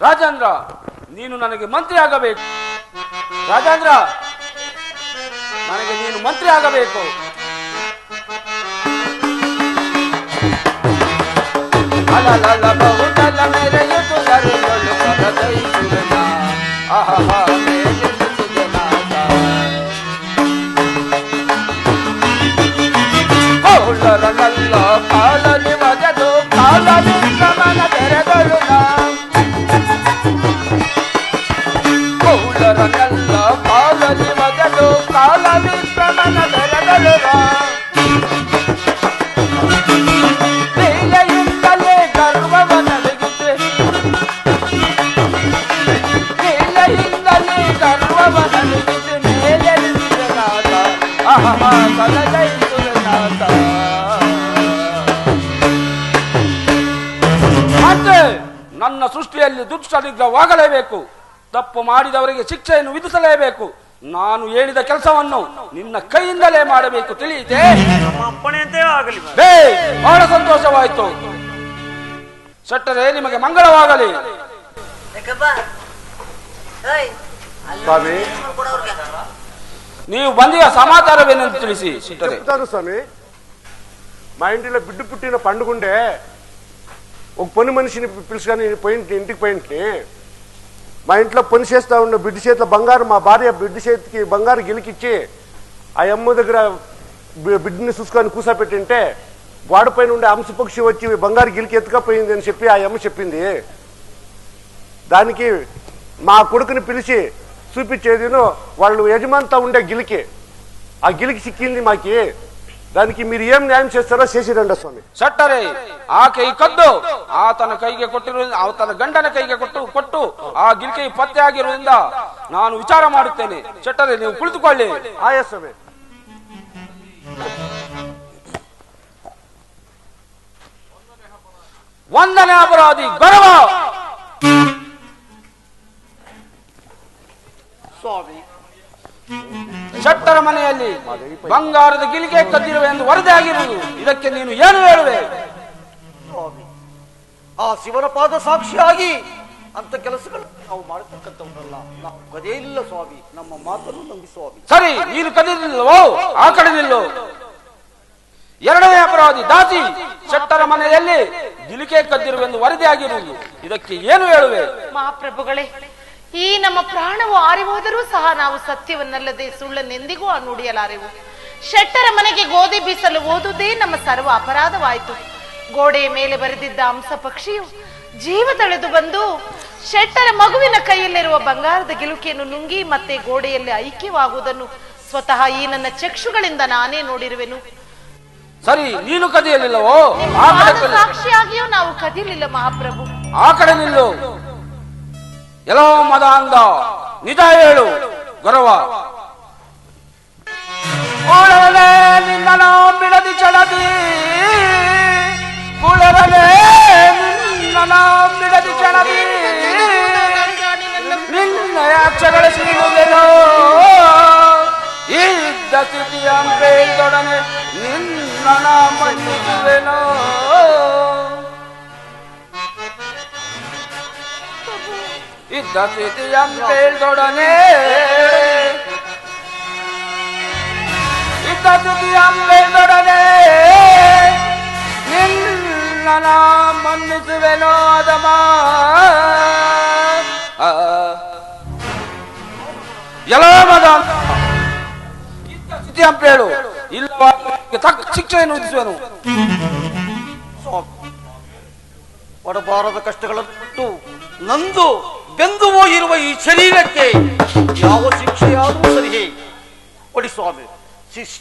ರಾಜೇಂದ್ರ, ನೀನು ನನಗೆ ಮಂತ್ರಿ ಆಗಬೇಕು. ರಾಜೇಂದ್ರ, ನನಗೆ ನೀನು ಮಂತ್ರಿ ಆಗಬೇಕು. ಅಲಲಲ ಬಹುತಲ ಮೇರೆಯುತು ಲರಿಲೊಳು ಪರದೈಸುರನ ಆಹಹ ಮೇಲಿರುತು ಜನಾದ ಕೌಲರನಲ್ಲ ಕಾಲನಿ ಮಜದು ಕಾಲನಿ ಗಮನ ತೆರೆದಳು ಕೌಲರನಲ್ಲ ಕಾಲನಿ ಮಜದು ಕಾಲನಿ ಗಮನ ತೆರೆದಳು ಮತ್ತೆ ನನ್ನ ಸೃಷ್ಟಿಯಲ್ಲಿ ದುಷ್ಟನಿಗ್ರಹವಾಗಲೇಬೇಕು. ತಪ್ಪು ಮಾಡಿದವರಿಗೆ ಶಿಕ್ಷೆಯನ್ನು ವಿಧಿಸಲೇಬೇಕು. ನಾನು ಹೇಳಿದ ಕೆಲಸವನ್ನು ನಿನ್ನ ಕೈಯಿಂದಲೇ ಮಾಡಬೇಕು, ತಿಳಿಯಿತೆ? ಅಪ್ಪಣೆಯಂತೆ ಆಗಲಿ. ಬಹಳ ಸಂತೋಷವಾಯಿತು. ಶೆಟ್ಟರೇ, ನಿಮಗೆ ಮಂಗಳವಾಗಲಿ. ಸ್ವಾಮಿ, ನೀವು ಬಂದಿಯ ಸಮಾಚಾರವೇನೆಂದು ತಿಳಿಸಿ. ಶೆಟ್ಟರೇ, స్వామి, మా ఇంటిలో బిడ్డ పుట్టిన పండుగుండే ఒక పని మనిషిని పిలుచుకొని ఇంటికి పోయింటి. మా ఇంట్లో పని చేస్తా ఉన్న బిడ్డ చేతిలో బంగారు, మా భార్య బిడ్డ చేతికి బంగారు గిలికిచ్చి ఆ అమ్మ దగ్గర బిడ్డని చూసుకొని కూసపెట్టింటే వాడి పైన ఉండే హంసపక్షి వచ్చి బంగారు గిలికి ఎత్తుకపోయింది అని చెప్పి ఆ అమ్మ చెప్పింది. దానికి మా కొడుకుని పిలిచి చూపించేది వాళ్ళు యజమానితో ఉండే గిలికి, ఆ గిలికి సిక్కింది మాకి. దానికి మీరు ಏನ್ ನ್ಯಾಯ చేస్తారో చేಸಿರಂಡ ಸ್ವಾಮಿ. ಶೆಟ್ಟರೆ ಆ ಕೈ ಕದ್ದು ಆತನ ಕೈಗೆ ಕೊಟ್ಟಿರುವುದರಿಂದ ಆತನ ಗಂಡನ ಕೈಗೆ ಕೊಟ್ಟು ಆ ಗಿಲ್ಕೈ ಪತ್ತೆ ಆಗಿರುವುದರಿಂದ ನಾನು ವಿಚಾರ ಮಾಡುತ್ತೇನೆ. ಶೆಟ್ಟರೆ ನೀವು ಕುಳಿತುಕೊಳ್ಳಿ. ಆಯ ಸ್ವಾಮಿ. ಒಂದನೇ ಅಪರಾಧಿ ಗೌರವ. ಸ್ವಾಮಿ, ಶೆಟ್ಟರ ಮನೆಯಲ್ಲಿ ಬಂಗಾರದ ಗಿಲಿಗೆ ಕದ್ದಿರುವೆ ಎಂದು ವರದಿ ಆಗಿರುವುದು, ಇದಕ್ಕೆ ನೀನು ಏನು ಹೇಳುವೆ? ಸ್ವಾಮಿ, ಆ ಶಿವನ ಪಾದ ಸಾಕ್ಷಿಯಾಗಿ ಅಂತ ಕೆಲಸಗಳು ನಾವು ಮಾಡತಕ್ಕಂಥವರಲ್ಲ. ನಾವು ಕದೇ ಇಲ್ಲ ಸ್ವಾಮಿ, ನಮ್ಮ ಮಾತನ್ನು ನಂಬಿ ಸ್ವಾಮಿ. ಸರಿ, ನೀನು ಕದಿರಲಿಲ್ಲವೋ ಆ ಕಡೆ ನಿಲ್ಲು. ಎರಡನೇ ಅಪರಾಧಿ ದಾಸಿ ಶೆಟ್ಟರ ಮನೆಯಲ್ಲಿ ಗಿಲಿಕೆ ಕದ್ದಿರುವೆಂದು ವರದಿ ಆಗಿರುವುದು, ಇದಕ್ಕೆ ಏನು ಹೇಳುವೆ? ಮಹಾಪ್ರಭುಗಳೇ, ಈ ನಮ್ಮ ಪ್ರಾಣವು ಆರಿಹೋದರೂ ಸಹ ನಾವು ಸತ್ಯವನ್ನಲ್ಲದೆ ಸುಳ್ಳನ್ನೆಂದಿಗೂ ನುಡಿಯಲಾರೆವು. ಶೆಟ್ಟರ ಮನೆಗೆ ಗೋಧಿ ಬೀಸಲು ಓದುವುದೇ ನಮ್ಮ ಸರ್ವ ಅಪರಾಧವಾಯಿತು. ಗೋಡೆಯ ಮೇಲೆ ಬರೆದಿದ್ದ ಹಂಸ ಪಕ್ಷಿಯು ಜೀವ ತಳೆದು ಬಂದು ಶೆಟ್ಟರ ಮಗುವಿನ ಕೈಯಲ್ಲಿರುವ ಬಂಗಾರದ ಗಿಲುಕಿಯನ್ನು ನುಂಗಿ ಮತ್ತೆ ಗೋಡೆಯಲ್ಲಿ ಐಕ್ಯವಾಗುವುದನ್ನು ಸ್ವತಃ ಈ ನನ್ನ ಚಕ್ಷುಗಳಿಂದ ನಾನೇ ನೋಡಿರುವೆನು. ಸರಿ, ನೀನು ಕದಿಯಲಿಲ್ಲವೋ? ಆ ಕಡೆ ಸಾಕ್ಷಿಯಾಗಿಯೂ ನಾವು ಕದಿಯಲಿಲ್ಲ ಮಹಾಪ್ರಭು. ಆ ಕಡೆ ನಿಲ್ಲು. ಎಲ್ಲೋ ಮದ ಅಂದ, ನಿಜ ಹೇಳು ಗೌರವ. ಕೂಳರಲೆ ನಿನ್ನ ಬಿಡದಿ ಚಳದಿ, ಕೂಳರಲೆ ನಿನ್ನ ಬಿಡದಿ ಚಳದಿ, ನಿನ್ನ ಅಕ್ಷಗಳ ಸೀಳುವೆನೋ ಇದ್ದ ಸ್ಥಿತಿಯ ಬೇಡೊಡನೆ ನಿನ್ನ ಮನ್ನಿಸುವೆನೋ. ಇದ್ದ ಸ್ಥಿತಿಯ ಬೇಡೊಡನೆ ಇದ್ದ ಸ್ಥಿತಿಯ ಬೇಡೊಡನೆ ನಿನ್ನ ಮನ್ನಿಸುವೆನೋ ಅದಮ. ಎಲ್ಲ ಮದ ಇದ್ದ ಸ್ಥಿತಿ ಅಂತ ಹೇಳು, ಇಲ್ಲವಾ ತಕ್ಕ ಶಿಕ್ಷೆಯನ್ನು ವಿಧಿಸುವೆನು. ಪಡಬಾರದ ಕಷ್ಟಗಳನ್ನು ಬಿಟ್ಟು ನಂದು ಬೆಂದು ಹೋಗಿರುವ ಈ ಶರೀರಕ್ಕೆ ಯಾವ ಶಿಕ್ಷೆಯಾದರೂ ಸರಿಯೇ ಕೊಡಿ ಸ್ವಾಮಿ.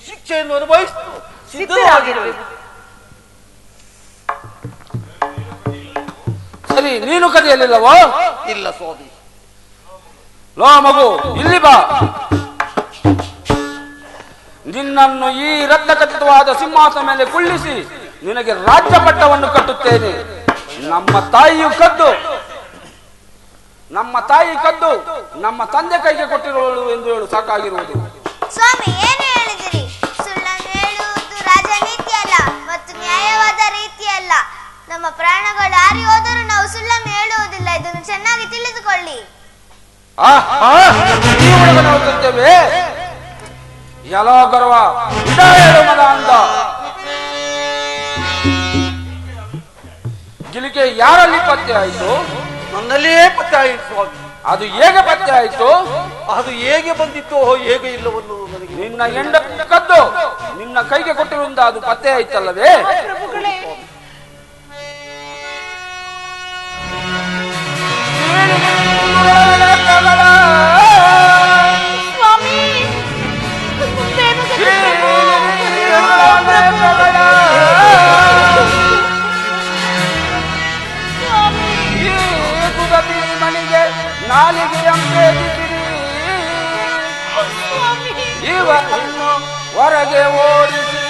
ಶಿಕ್ಷೆಯನ್ನು ಅನುಭವಿಸಲು ಸಿದ್ಧರಾಗಿರುವೆ. ಸರಿ, ನೀನು ಕದಿಯಲಿಲ್ಲವೋ? ಇಲ್ಲ ಸ್ವಾಮಿ. ಲೋ ಮಗು, ಇಲ್ಲಿ ಬಾ. ನಿನ್ನನ್ನು ಈ ರಕ್ತಖಚಿತವಾದ ಸಿಂಹಾಸನ ಮೇಲೆ ಕುಳ್ಳಿಸಿ ನಿನಗೆ ರಾಜ್ಯ ಪಟ್ಟವನ್ನು ಕಟ್ಟುತ್ತೇನೆ. ನಮ್ಮ ತಾಯಿ ಕದ್ದು ನಮ್ಮ ತಂದೆ ಕೈಗೆ ಕೊಟ್ಟಿರುವುದು ಎಂದು ಹೇಳು ಸಾಕಾಗಿರುವುದು. ಸ್ವಾಮಿ, ಏನು ಹೇಳಿದಿರಿ? ಸುಳ್ಳನ್ನು ಹೇಳುವುದು ರಾಜನೀತಿ ಅಲ್ಲ ಮತ್ತು ನ್ಯಾಯವಾದ ರೀತಿ ಅಲ್ಲ. ನಮ್ಮ ಪ್ರಾಣಗಳು ಹಾರಿ ಹೋದರೂ ನಾವು ಸುಳ್ಳನ್ನು ಹೇಳುವುದಿಲ್ಲ, ಇದನ್ನು ಚೆನ್ನಾಗಿ ತಿಳಿದುಕೊಳ್ಳಿ. ಈ ಹುಡುಗನ ಹೋಗುತ್ತೇವೆ. ಎಲ್ಲೋ ಗರ್ವ ಇದ ಹೇಳು ಮದ ಅಂದ. ಗಿಲಿಕೆ ಯಾರಲ್ಲಿ ಪತ್ತೆ ಆಯಿತು? ನನ್ನಲ್ಲಿಯೇ ಪತ್ತೆ ಆಯಿತು ಸ್ವಾಮಿ. ಅದು ಹೇಗೆ ಪತ್ತೆ ಆಯಿತು? ಅದು ಹೇಗೆ ಬಂದಿತ್ತೋ ಹೇಗೆ ಇಲ್ಲವನ್ನು ನನಗೆ. ನಿನ್ನ ಹೆಂಡ ಕದ್ದು ನಿನ್ನ ಕೈಗೆ ಕೊಟ್ಟಿರುವುದ ಅದು ಪತ್ತೆ ಆಯ್ತಲ್ಲವೇ? ಪ್ರಭುಗಳೇ, ಸ್ವಾಮಿ, ಮುಂದೇನು ಮನೆಗೆ ನಾಲಿಗೆ ಇವನ್ನು ಹೊರಗೆ ಓಡಿಸಿ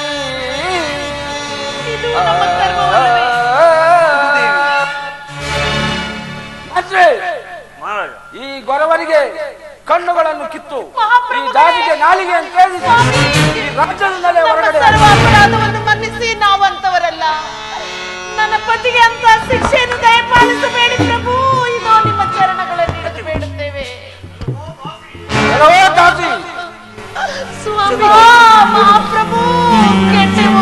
ಈ ಗೊರವರಿಗೆ ಕಣ್ಣುಗಳನ್ನು ಕಿತ್ತು ಈ ದಾದಿಗೆ ನಾಲಿಗೆ ಅಂತ ಈ ರಾಜ್ಯದಿಂದಲೇ ಹೊರಗಡೆ ಅಪರಾಧವನ್ನು ಮನ್ನಿಸಿ. ನಾವಂತವರಲ್ಲ. ನನ್ನ ಪತಿಗೆ ಅಂತ ಶಿಕ್ಷೆಯನ್ನು ದಯಪಾಲಿಸಬೇಡಿ ಪ್ರಭು. ಇದೋ ನಿಮ್ಮ ಚರಣಗಳಲ್ಲಿ ಬೇಡುತ್ತೇವೆ. ದಾಸಿ ಸ್ವಾಮಿ, ಮಹಾಪ್ರಭು, ಕೆಟ್ಟೆವು.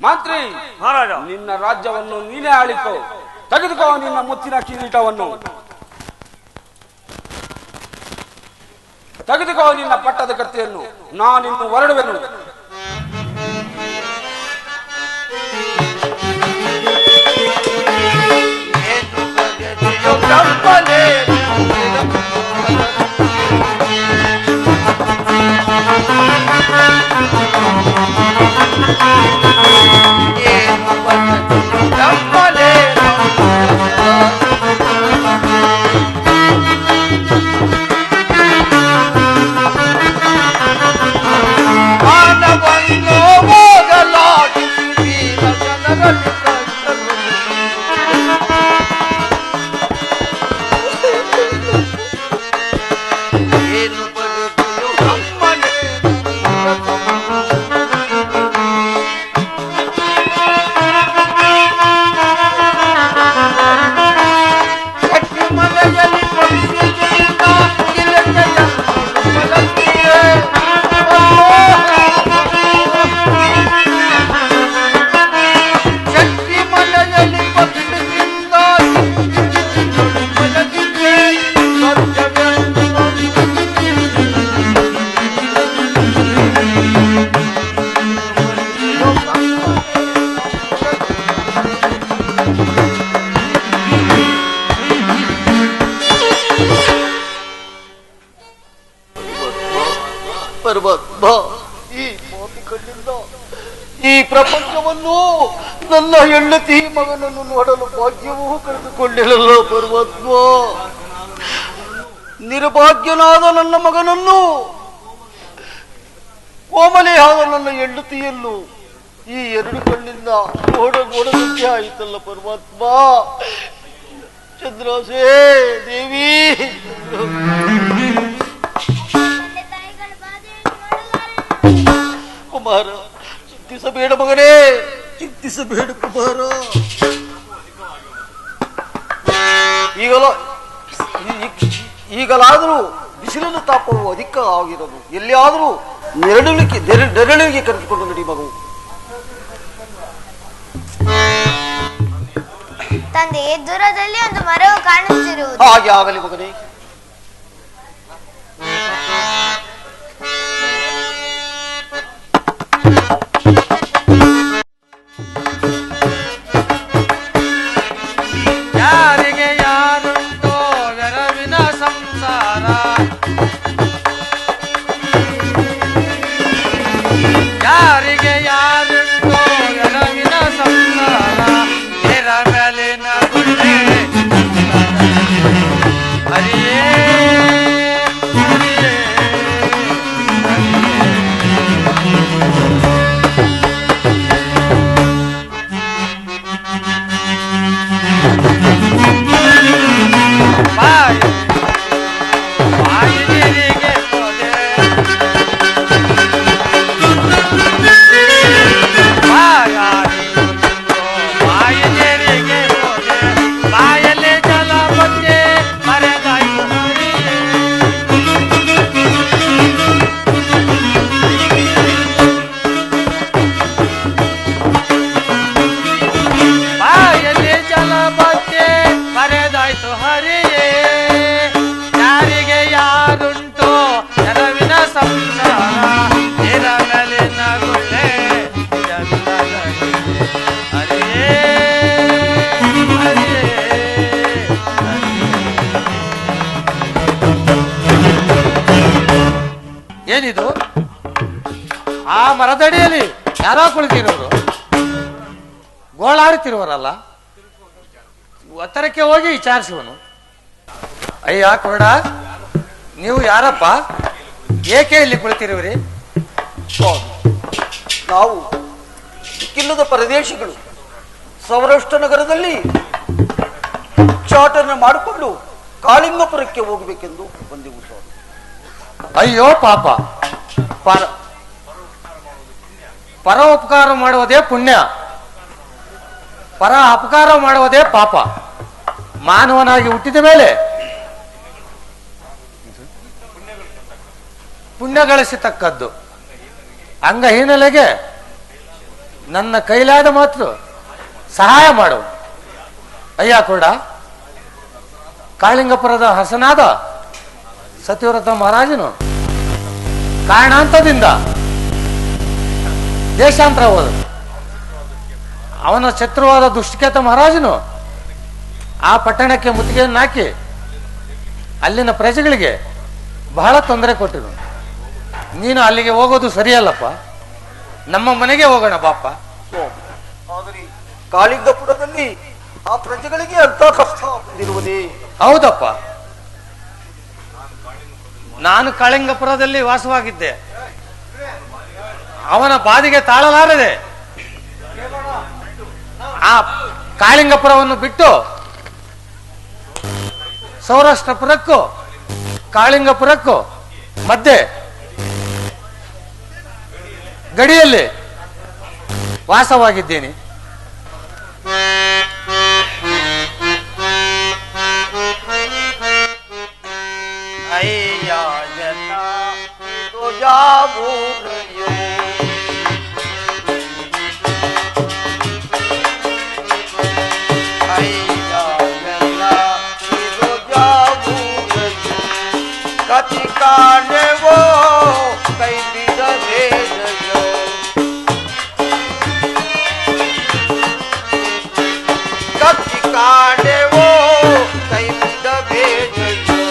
ಮಂತ್ರಿ, ಮಹಾರಾಜ, ನಿನ್ನ ರಾಜ್ಯವನ್ನು ನೀನೇ ಆಳಿಕೋ. ತೆಗೆದುಕೋ ನಿನ್ನ ಮುತ್ತಿನ ಕಿರೀಟವನ್ನು, ತೆಗೆದುಕೋ ನಿನ್ನ ಪಟ್ಟದ ಕತ್ತಿಯನ್ನು, ನಾನಿನ್ನು ಹೊರಡುವೆನು. ಪರಮಾತ್ಮ, ಈ ಮಾತುಗಳಿಂದ ಈ ಪ್ರಪಂಚವನ್ನು ನನ್ನ ಹೆಂಡತಿ ಮಗನನ್ನು ನೋಡಲು ಭಾಗ್ಯವೂ ಕಳೆದುಕೊಂಡಿರಲ್ಲ ಪರಮಾತ್ಮ. ನಿರ್ಭಾಗ್ಯನಾದ ನನ್ನ ಮಗನನ್ನು, ಕೋಮಲೆಯಾದ ನನ್ನ ಹೆಂಡತಿಯನ್ನು ಈ ಎರಡು ಕಣ್ಣಿಂದ ನೋಡದಂತೆ ಆಯಿತಲ್ಲ ಪರಮಾತ್ಮ. ಚಂದ್ರಾಸೆ ದೇವಿ, ಕುಮಾರ ಚಿಂತಿಸಬೇಡ ಮಗನೇ, ಚಿಂತಿಸಬೇಡ ಕುಮಾರ. ಈಗಲಾದರೂ ಬಿಸಿಲಿನ ತಾಪವು ಅಧಿಕ ಆಗಿರೋದು. ಎಲ್ಲಿಯಾದರೂ ನೆರಳಿಗೆ ಕರೆದುಕೊಂಡು ನಡಿ ಮಗು. ತಂದೆ, ದೂರದಲ್ಲಿ ಒಂದು ಮರವು ಕಾಣುತ್ತಿರುವುದು. ಹಾಗೆ ಆಗಲಿ ಮಗನೇ. ಯಾರಿಗೆ ಯಾರುಂಟೋ ಎರವಿನ ಸಂಸಾರ, ಯಾರಿಗೆ ಯಾರುಂಟೋ ಎರವಿನ ಸಂಸಾರ, ಎರವಲಿನ ಗುಡ್ಡೆ ಹರಿಯೇ ಹರಿಯೇ ಏನಿದು? ಆ ಮರದಡಿಯಲ್ಲಿ ಯಾರೋ ಕುಳಿತಿರೋರು, ಗೋಳಾಡುತ್ತಿರುವರಲ್ಲ. ಒತ್ತರಕ್ಕೆ ಹೋಗಿ ವಿಚಾರಿಸುವನು. ಅಯ್ಯ ಕೊರಡ, ನೀವು ಯಾರಪ್ಪ? ಏಕೆ ಇಲ್ಲಿ ಕುಳಿತಿರುವಿರಿ? ನಾವು ದಿಕ್ಕಿಲ್ಲದ ಪರದೇಶಿಗಳು ಸೌರಾಷ್ಟ್ರ ನಗರದಲ್ಲಿ ಚಾಟನ್ನು ಮಾಡಿಕೊಂಡು ಕಾಳಿಂಗಪುರಕ್ಕೆ ಹೋಗಬೇಕೆಂದು ಬಂದೆವು ಸ್ವಾಮಿ. ಅಯ್ಯೋ ಪಾಪ, ಪರ ಉಪಕಾರ ಮಾಡುವುದೇ ಪುಣ್ಯ, ಪರ ಅಪಕಾರ ಮಾಡುವುದೇ ಪಾಪ. ಮಾನವನಾಗಿ ಹುಟ್ಟಿದ ಮೇಲೆ ಪುಣ್ಯ ಗಳಿಸತಕ್ಕದ್ದು. ಅಂಗಹೀನಲೆಗೆ ನನ್ನ ಕೈಲಾದ ಮಾತ್ರ ಸಹಾಯ ಮಾಡು. ಅಯ್ಯ ಕೂಡ ಕಾಳಿಂಗಪುರದ ಹಸನಾದ ಸತ್ಯವ್ರತ ಮಹಾರಾಜನು ಕಾರಣಾಂತದಿಂದ ದೇಶಾಂತರ ಹೋದ. ಅವನ ಶತ್ರುವಾದ ದುಷ್ಟಕೇತ ಮಹಾರಾಜನು ಆ ಪಟ್ಟಣಕ್ಕೆ ಮುತ್ತಿಗೆಯನ್ನು ಹಾಕಿ ಅಲ್ಲಿನ ಪ್ರಜೆಗಳಿಗೆ ಬಹಳ ತೊಂದರೆ ಕೊಟ್ಟಿರು. ನೀನು ಅಲ್ಲಿಗೆ ಹೋಗೋದು ಸರಿಯಲ್ಲಪ್ಪ, ನಮ್ಮ ಮನೆಗೆ ಹೋಗೋಣ ಬಾಪ. ಆದರೆ ಕಾಳಿಂಗಪುರದಲ್ಲಿ ಆ ಪ್ರಜೆಗಳಿಗೆ ಅಂತ ಕಷ್ಟ ಬಂದಿರುವುದೇ? ಹೌದಪ್ಪ, ನಾನು ಕಾಳಿಂಗಪುರದಲ್ಲಿ ವಾಸವಾಗಿದ್ದೆ. ಅವನ ಬಾದಿಗೆ ತಾಳಲಾರದೆ ಆ ಕಾಳಿಂಗಪುರವನ್ನು ಬಿಟ್ಟು ಸೌರಾಷ್ಟ್ರಪುರಕ್ಕೂ ಕಾಳಿಂಗಪುರಕ್ಕೂ ಮಧ್ಯೆ ಗಡಿಯಲ್ಲಿ ವಾಸವಾಗಿದ್ದೇನೆ. ಅಯ್ಯ ಜನ ಇದು ಯಾವೂರಯ್ಯೋ, ಅಯ್ಯ ಜನ ಇದು ಯಾವೂರಯ್ಯೋ, ಕತಿ ಕಾಣೆವೋ ಕೈ ಬಿಡಬೇಡಯ್ಯೋ, ಕತಿ ಕಾಣೆವೋ ಕೈ ಬಿಡಬೇಡಯ್ಯೋ,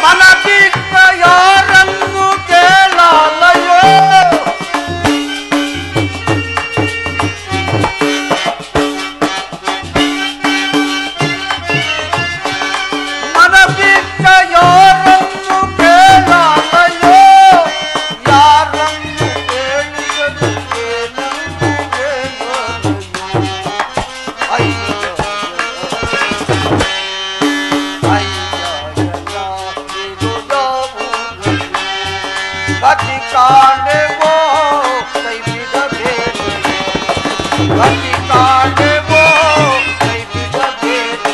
ಮನ ಬಿಟ್ಟ ಯಾರನ್ನು ಕೇಳಲಯೋ, ಮನ ಬಿಟ್ಟ ಯಾರನ್ನು ಕೇಳಲಯೋ, ಯಾರನ್ನು ಕೇಳಿದರು ಕೇಳಲು ಕೇಳಲಯೋ, ಅಯ್ಯ ಗತಿ ಕಾಣೆವೋ ಕೈ ಬಿಡಬೇಡ, ಗತಿ ಕಾಣೆವೋ ಕೈ ಬಿಡಬೇಡ,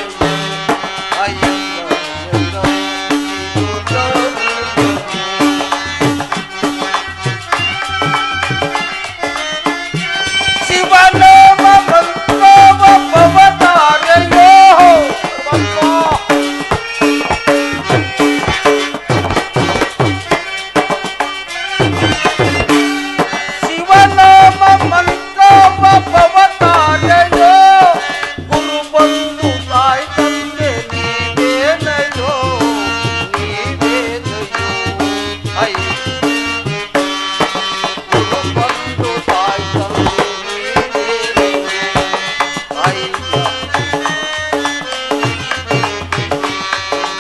ಶಿವನ ಮಂತ್ರವ ಪವತಾರೆಯೋ ಶಿವನಾಮ ಮಂತ್ರವ ಪವತಾರೆಯೋ, ಗುರು ಬಂಧು ತಾಯಿ ತಂದೆ ನೀವೇನಯೋ, ನೀವೇನಯೋ, ಅಯ್ಯ ಗುರು ಬಂಧು ತಾಯಿ ತಂದೆ ನೀವೇನಯೋ, ಅಯ್ಯ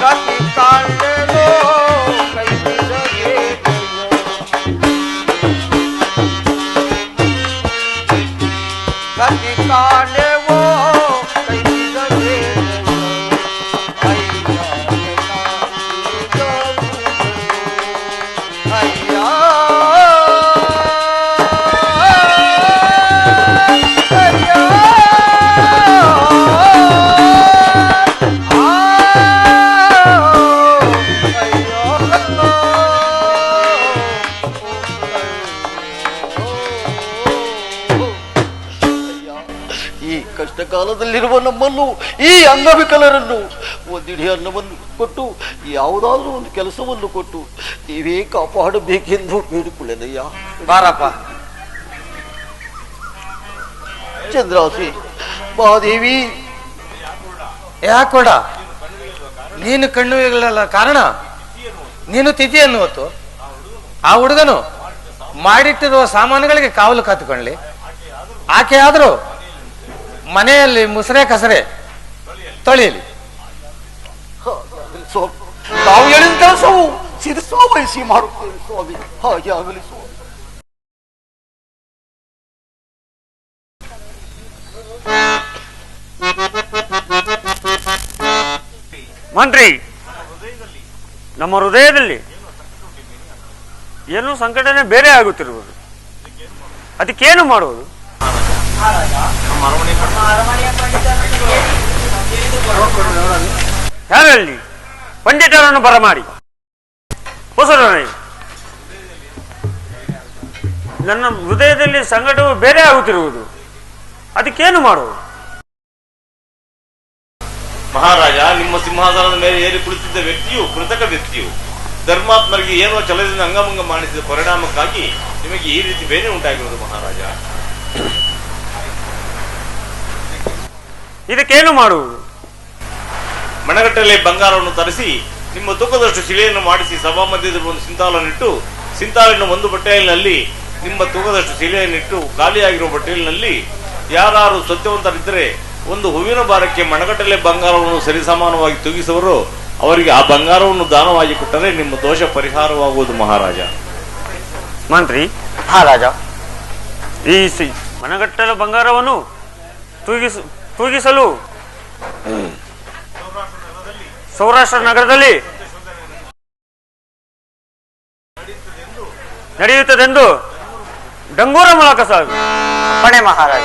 ಗತಿ ಕಾಣೆವೋ ಕೈ ಬಿಡಬೇಡಯ್ಯೋ, ಗತಿ ಕಾಣೆವೋ ಕೈ ಬಿಡಬೇಡಯ್ಯೋ, ಅಯ್ಯ ಅಯ್ಯ ಈ ಕಷ್ಟ ಕಾಲದಲ್ಲಿರುವ ನಮ್ಮನ್ನು, ಈ ಅಂಗವಿಕಲರನ್ನು ಒಂದಿಡೀ ಅನ್ನವನ್ನು ಕೊಟ್ಟು ಯಾವುದಾದ್ರೂ ಒಂದು ಕೆಲಸವನ್ನು ಕೊಟ್ಟು ನೀವೇ ಕಾಪಾಡಬೇಕೆಂದು ಬೇಡಿಕೊಳ್ಳೆನಯ್ಯ. ಬಾರಪ್ಪ. ಚಂದ್ರಾಸಿ ಮಹಾದೇವಿ, ಯಾಕೋಡ ನೀನು ಕಣ್ಣುಗಳ ಕಾರಣ ನೀನು ತಿಥಿಯನ್ನು ಹೊತ್ತು ಆ ಹುಡುಗನು ಮಾಡಿಟ್ಟಿರುವ ಸಾಮಾನುಗಳಿಗೆ ಕಾವಲು ಕಾತುಕೊಳ್ಳಿ. ಆಕೆ ಆದರೂ ಮನೆಯಲ್ಲಿ ಮುಸರೆ ಕಸರೆ ತೊಳೆಯಲಿ. ತಾವು ಹೇಳಿದ ಕೆಲಸವು ಶಿರಸಾ ವಹಿಸಿ ಮಾಡುತ್ತೇವೆ ಸ್ವಾಮಿ, ಹಾಗೆ ಆಗಲಿ ಸ್ವಾಮಿ. ಮಂತ್ರಿ, ನಮ್ಮ ಹೃದಯದಲ್ಲಿ ಏನೋ ಸಂಕಟನೆ ಬೇರೆ ಆಗುತ್ತಿರುವುದು, ಅದಕ್ಕೇನು ಮಾಡುವುದು? ಯಾರಲ್ಲಿ ಪಂಡಿತರನ್ನು ಬರಮಾಡಿ ಹೊಸರಾಣಿ, ನನ್ನ ಹೃದಯದಲ್ಲಿ ಸಂಕಟವು ಬೇರೆ ಆಗುತ್ತಿರುವುದು, ಅದಕ್ಕೇನು ಮಾಡುವುದು? ಮಹಾರಾಜ, ನಿಮ್ಮ ಸಿಂಹಾಸನದ ಮೇಲೆ ಏರಿ ಕುಳಿತಿದ್ದ ವ್ಯಕ್ತಿಯು ಕೃತಕ ವ್ಯಕ್ತಿಯು. ಧರ್ಮಾತ್ಮರಿಗೆ ಏನೋ ಛಲದಿಂದ ಅಂಗಮಂಗ ಮಾಡಿಸಿದ ಪರಿಣಾಮಕ್ಕಾಗಿ ನಿಮಗೆ ಈ ರೀತಿ ಬೇನೆ ಉಂಟಾಗಿರುವುದು ಮಹಾರಾಜ. ಇದಕ್ಕೇನು ಮಾಡುವುದು? ಮಣಗಟ್ಟಲೆ ಬಂಗಾರವನ್ನು ತರಿಸಿ ನಿಮ್ಮ ತೂಕದಷ್ಟು ಶಿಲೆಯನ್ನು ಮಾಡಿಸಿ ಸಭಾ ಮಧ್ಯದಲ್ಲಿ ಒಂದು ಸಿಂತಾಲನ್ನಿಟ್ಟು, ಸಿಂತಾಲಿನ ಒಂದು ಬಟ್ಟೆಯಲ್ಲಿ ನಿಮ್ಮ ತೂಕದಷ್ಟು ಶಿಲೆಯನ್ನಿಟ್ಟು, ಖಾಲಿಯಾಗಿರುವ ಬಟ್ಟೆಯಲ್ಲಿ ಯಾರು ಸತ್ಯವಂತರಿದ್ದರೆ ಒಂದು ಹೂವಿನ ಭಾರಕ್ಕೆ ಮಣಗಟ್ಟಲೆ ಬಂಗಾರವನ್ನು ಸರಿಸಮಾನವಾಗಿ ತೂಗಿಸುವರು, ಅವರಿಗೆ ಆ ಬಂಗಾರವನ್ನು ದಾನವಾಗಿ ಕೊಟ್ಟರೆ ನಿಮ್ಮ ದೋಷ ಪರಿಹಾರವಾಗುವುದು ಮಹಾರಾಜ. ಮಂತ್ರಿ, ಮಹಾರಾಜ, ಈ ಮಣಗಟ್ಟಲೆ ಬಂಗಾರವನ್ನು ತೂಗಿಸಲು ಸೌರಾಷ್ಟ್ರ ನಗರದಲ್ಲಿ ನಡೆಯುತ್ತದೆಂದು ಡಂಗೂರ ಮೂಲಕ ಸಾಗು. ಅಪ್ಪಣೆ ಮಹಾರಾಜ.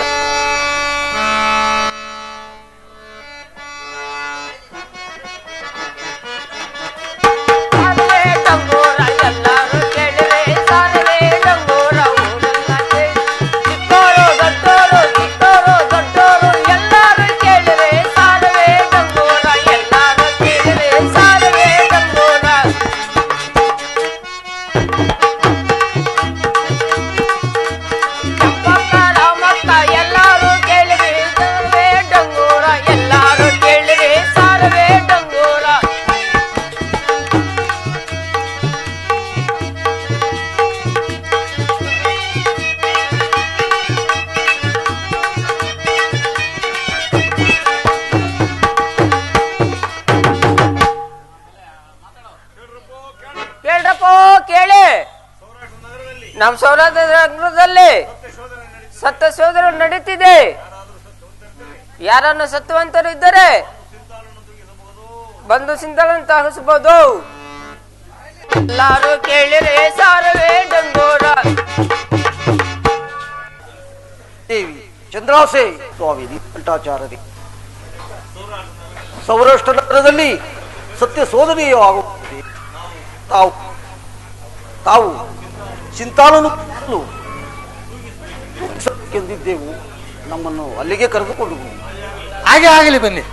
ನಮ್ಮ ಸೌರಾಷ್ಟ್ರ ನಗರದಲ್ಲಿ ಸತ್ಯ ಶೋಧನೆ ನಡೀತಿದೆ. ಯಾರನ್ನು ಸತ್ಯವಂತರು ಇದ್ದರೆ ಬಂದು ಸಿಂಧಗಳನ್ನು ತಾಗಿಸಬಹುದು. ಎಲ್ಲರೂ ಕೇಳಿರೆ ಸಾರವೇ ಡಂಗೋರ. ದೇವಿ ಚಂದ್ರಾಸೆ ಸ್ವಾಮಿ ಕಂಠಾಚಾರ್ಯರೇ, ಸೌರಾಷ್ಟ್ರ ನಗರದಲ್ಲಿ ಸತ್ಯ ಶೋಧನೆಯೂ ಆಗುತ್ತದೆ. ತಾವು ಚಿಂತಾಲನ್ನು ಎಂದಿದ್ದೆವು, ನಮ್ಮನ್ನು ಅಲ್ಲಿಗೆ ಕರೆದುಕೊಂಡು ಹೋಗಿ. ಹಾಗೆ ಆಗಲಿ ಬನ್ನಿ.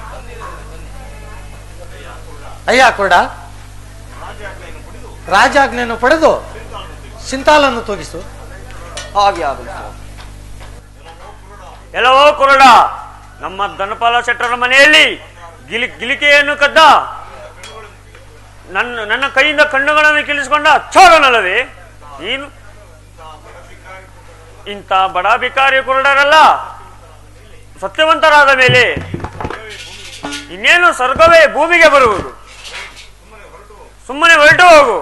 ಅಯ್ಯ ಕೂಡ ರಾಜಾಜ್ಞೆಯನ್ನು ಪಡೆದು ಸಿಂತಾಲನ್ನು ತೂಗಿಸು. ಹಾಗೆ ಆಗಲಿ. ಎಲ್ಲವೋ ಕುರುಡ, ನಮ್ಮ ಧನಪಾಲ ಶೆಟ್ಟರ ಮನೆಯಲ್ಲಿ ಗಿಲಿಕೆಯನ್ನು ಕದ್ದ ನನ್ನ ಕೈಯಿಂದ ಕಣ್ಣುಗಳನ್ನು ಕಿಲಿಸಿಕೊಂಡ ಚೋರನಲ್ಲವೇ ನೀನು? ಇಂಥ ಬಡ ಭಿಕಾರಿ ಕುರುಡರಲ್ಲ ಸತ್ಯವಂತರಾದ ಮೇಲೆ ಇನ್ನೇನು ಸ್ವರ್ಗವೇ ಭೂಮಿಗೆ ಬರುವುದು. ಸುಮ್ಮನೆ ಹೊರಟು ಹೋಗು.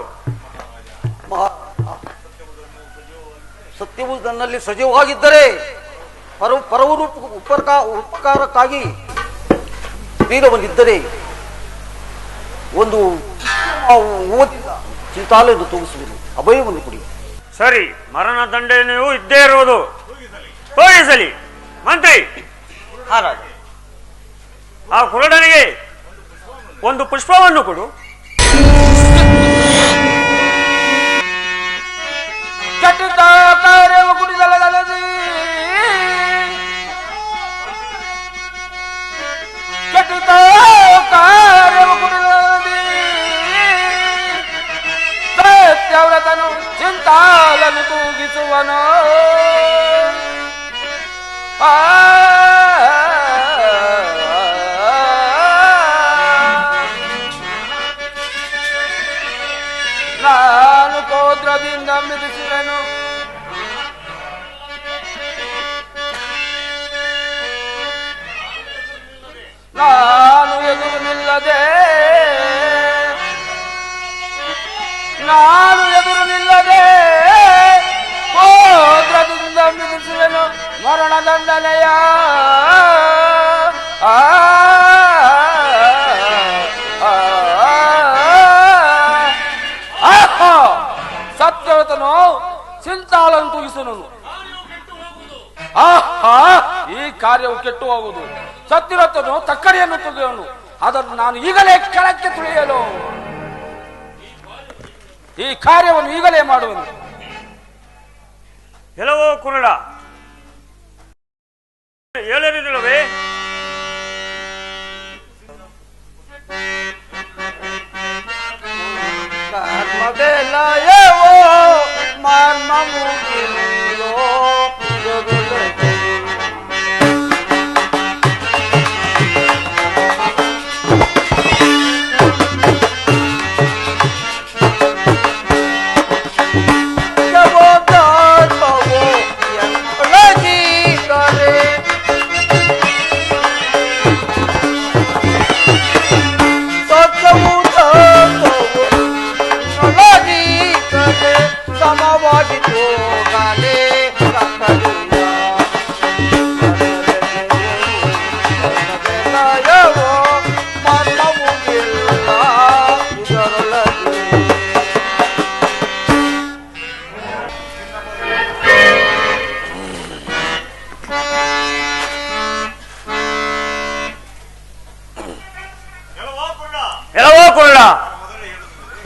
ಸತ್ಯವು ನನ್ನಲ್ಲಿ ಸಜೀವವಾಗಿದ್ದರೆ ಪರವರು ಉಪಕಾರಕ್ಕಾಗಿ ವೀರವನಿದ್ದರೆ ಒಂದು ಚಿಂತಾಲೆಯನ್ನು ತೂಗಿಸುವುದು, ಅಭಯವನ್ನು ಕುಡಿ. ಸರಿ, ಮರಣ ದಂಡನೆಯೂ ಇದ್ದೇ ಇರುವುದು. ತೋರಿಸಲಿ ಮಂತ್ರಿ. ಆ ಕುರುಡನಿಗೆ ಒಂದು ಪುಷ್ಪವನ್ನು ಕೊಡು. ಸತ್ಯವ್ರತನು ಚಿಂತಾಲನು ತೂಗಿಸುವನು. ನಾನು ಕೋದ್ರದಿಂದ ಮಿದಿಸುವೆನು. ನಾನು ಎದುರು ನಿಲ್ಲದೆ ಕೋದ್ರದಿಂದ ಮಿದಿಸುವೆನು ಮರಣ ದಂಡನೆಯ. ಸತ್ಯವ್ರತನು ಚಿಂತಾಲನ್ನು ತೂಗಿಸುವನು. ಈ ಕಾರ್ಯವು ಕೆಟ್ಟು ಹೋಗುವುದು. ಸತ್ಯವ್ರತನು ತಕ್ಕಡಿಯನ್ನು ತುಳಿಯುವನು. ಅದನ್ನು ನಾನು ಈಗಲೇ ಕೆಳಕ್ಕೆ ತುಳಿಯಲು. ಈ ಕಾರ್ಯವನ್ನು ಈಗಲೇ ಮಾಡುವೆನು. ಎಲ್ಲವೋ ಕುರುಡ ಹೇಳಲಿಲ್ಲವೇ?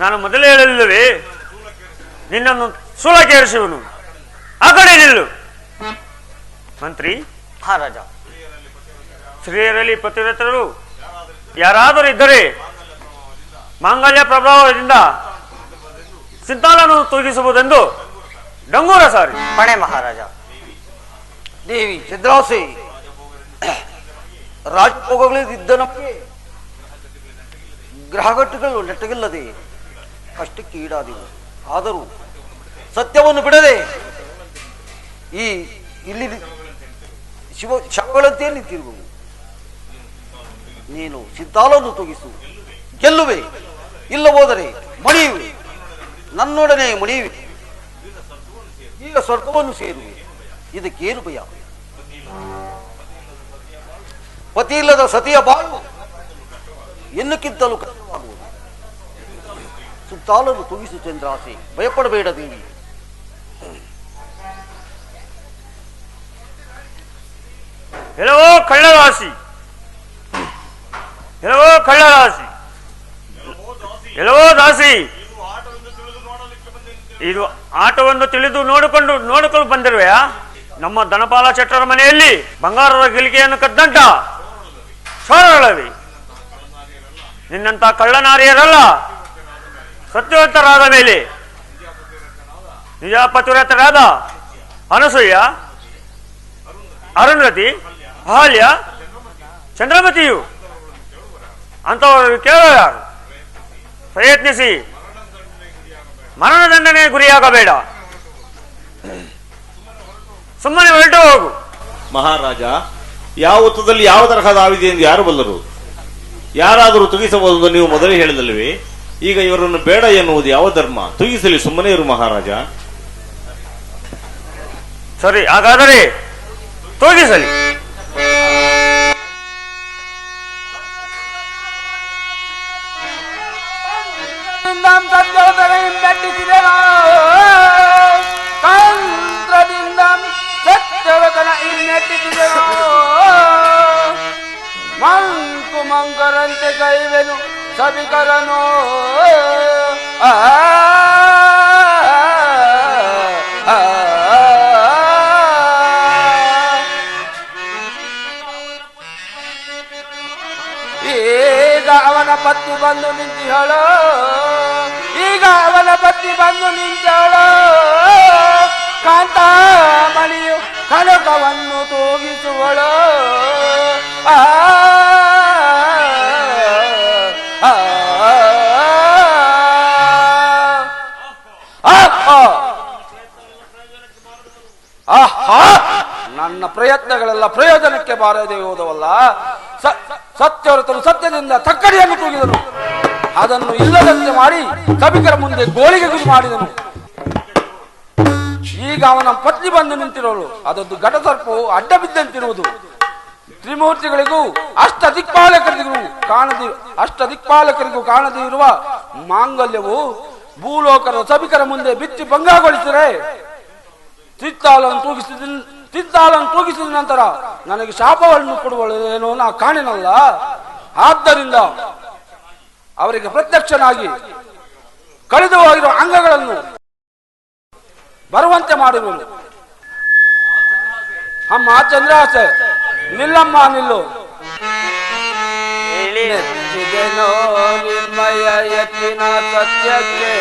ನಾನು ಮೊದಲೇ ಹೇಳಲಿಲ್ಲವೇ ನಿನ್ನನ್ನು ಸೂಲಕ್ಕೇರಿಸುವನು. ಆ ಕಡೆ ನಿಲ್ಲು. ಮಂತ್ರಿ, ಮಹಾರಾಜ, ಸ್ತ್ರೀಯರಲ್ಲಿ ಪತಿವ್ರತರು ಯಾರಾದರೂ ಇದ್ದರೆ ಮಾಂಗಲ್ಯ ಪ್ರಭಾವದಿಂದ ಸಿಂತಾಲನ್ನು ತೂಗಿಸಬಹುದೆಂದು ಡಂಗೂರ ಸಾರಿ. ಪಣೆ ಮಹಾರಾಜ. ದೇವಿ ಚಂದ್ರಾಸೆ, ರಾಜಭೋಗಗಳಿದ್ದ ನಮಗೆ ಗ್ರಹಗಟ್ಟುಗಳು ನೆಟ್ಟಗಿಲ್ಲದೆ ಕಷ್ಟಕ್ಕೆ ಈಡಾದೆವು. ಆದರೂ ಸತ್ಯವನ್ನು ಬಿಡದೆ ಇಲ್ಲಿ ಶವಗಳಂತೆ ನಿಂತಿರುವವು. ನೀನು ಸಿದ್ಧಾಲನ್ನು ತೂಗಿಸು, ಗೆಲ್ಲುವೆ. ಇಲ್ಲವಾದರೆ ಮಣಿಯುವೆ, ನನ್ನೊಡನೆ ಮಣಿಯುವೆ. ಈಗ ಸ್ವರ್ಗವನ್ನು ಸೇರುವೆ. ಇದಕ್ಕೇನು ಭಯ? ಪತಿ ಇಲ್ಲದ ಸತಿಯ ಬಾಳು ಎನ್ನುಕ್ಕಿಂತಲೂ ಕಷ್ಟವಾಗುವುದು. ಸುತ್ತಾಲನ್ನು ತೂಗಿಸು ಚಂದ್ರಾಸೆ, ಭಯಪಡಬೇಡ ದೇವಿ. ಎಲ್ಲವೋ ಕಳ್ಳರಾಶಿ, ಎಲ್ಲವೋ ಕಳ್ಳರಾಶಿ, ಎಲ್ಲವೋ ದಾಸಿ, ಇದು ಆಟವನ್ನು ತಿಳಿದು ನೋಡಿಕೊಂಡು ಬಂದಿರುವೆಯಾ? ನಮ್ಮ ಧನಪಾಲ ಶೆಟ್ಟರ ಮನೆಯಲ್ಲಿ ಬಂಗಾರದ ಗಿಲಿಕೆಯನ್ನು ಕದ್ದಂಟ ಚೋರಗಳವಿ. ನಿನ್ನಂತ ಕಳ್ಳನಾರಿಯರಲ್ಲ. ಸತ್ಯವಂತರಾದ ಮೇಲೆ ನಿಜ ಪತಿವ್ರತರಾದ ಅನಸೂಯ, ಅರುಂಧತಿ, ಅಹಲ್ಯ, ಚಂದ್ರಮತಿಯು ಅಂತವರು ಕೇಳೋ ಯಾರು? ಪ್ರಯತ್ನಿಸಿ ಮರಣದಂಡನೆ ಗುರಿಯಾಗಬೇಡ. ಸುಮ್ಮನೆ ಹೊರಟು ಹೋಗು. ಮಹಾರಾಜ, ಯಾವ ಹೊತ್ತದಲ್ಲಿ ಯಾವ ತರಹದ ಆವಿದೆ ಎಂದು ಯಾರು ಬಲ್ಲರು? ಯಾರಾದರೂ ತುಗಿಸಬಹುದು ನೀವು ಮೊದಲೇ ಹೇಳಿದಲ್ವೇ? ಈಗ ಇವರನ್ನು ಬೇಡ ಎನ್ನುವುದು ಯಾವ ಧರ್ಮ? ತುಗಿಸಲಿ, ಸುಮ್ಮನೆ ಇರು ಮಹಾರಾಜ. ಸರಿ, ಹಾಗಾದರೆ ತೂಗಿಸಲಿ. ಮಂಕು ಮಂಕರಂತೆ ಕೈವೆನು ಸಭಿಕರನೋ ಈಗ ಅವನ ಪತ್ನಿ ಬಂದು ನಿಂತಿಹಳೋ, ಈಗ ಅವನ ಪತ್ನಿ ಬಂದು ನಿಂತಳೋ. ಕಾಂತಾಮಣಿಯು ಕನಕವನ್ನು ತೂಗಿಸುವಳೋ. ನನ್ನ ಪ್ರಯತ್ನಗಳೆಲ್ಲ ಪ್ರಯೋಜನಕ್ಕೆ ಬಾರದೆ ಹೋದವಲ್ಲ. ಸತ್ಯವ್ರತನು ಸತ್ಯದಿಂದ ತಕ್ಕಡಿಯನ್ನು ತೂಗಿದನು. ಅದನ್ನು ಇಲ್ಲದಂತೆ ಮಾಡಿ ಸಭಿಕರ ಮುಂದೆ ಗೋಳಿಗೆ ಗುರಿ ಮಾಡಿದನು. ಈಗ ಅವನ ಪತ್ನಿ ಬಂದು ನಿಂತಿರೋಳು. ಅದೊಂದು ಘಟಸರ್ಪವು ಅಡ್ಡ ಬಿದ್ದಂತಿರುವುದು. ತ್ರಿಮೂರ್ತಿಗಳಿಗೂ ಅಷ್ಟದಿಕ್ಪಾಲಕರಿಗೂ ಕಾಣದೇ ಇರುವ ಮಾಂಗಲ್ಯವು ಭೂಲೋಕರ ಸಭಿಕರ ಮುಂದೆ ಬಿಚ್ಚಿ ಭಂಗಗೊಳಿಸಿದರೆ ತಿತ್ತಾಲನ್ನು ತೂಗಿಸಿದ ನಂತರ ನನಗೆ ಶಾಪವನ್ನು ಕೊಡುವಳೇನೋ ನಾ ಕಾಣಿನಲ್ಲ. ಆದ್ದರಿಂದ ಅವರಿಗೆ ಪ್ರತ್ಯಕ್ಷನಾಗಿ ಕಳೆದು ಹೋಗಿರುವ ಅಂಗಗಳನ್ನು ಬರುವಂತೆ ಮಾಡಿರುವುದು. ಅಮ್ಮ ಚಂದ್ರಾಸೆ, ನಿಲ್ಲಮ್ಮ ನಿಲ್ಲು. ಮೆಚ್ಚಿದೆನೋ ನಿರ್ಮಯ ಯತ್ನಿನ ಸತ್ಯಕ್ಕೆ,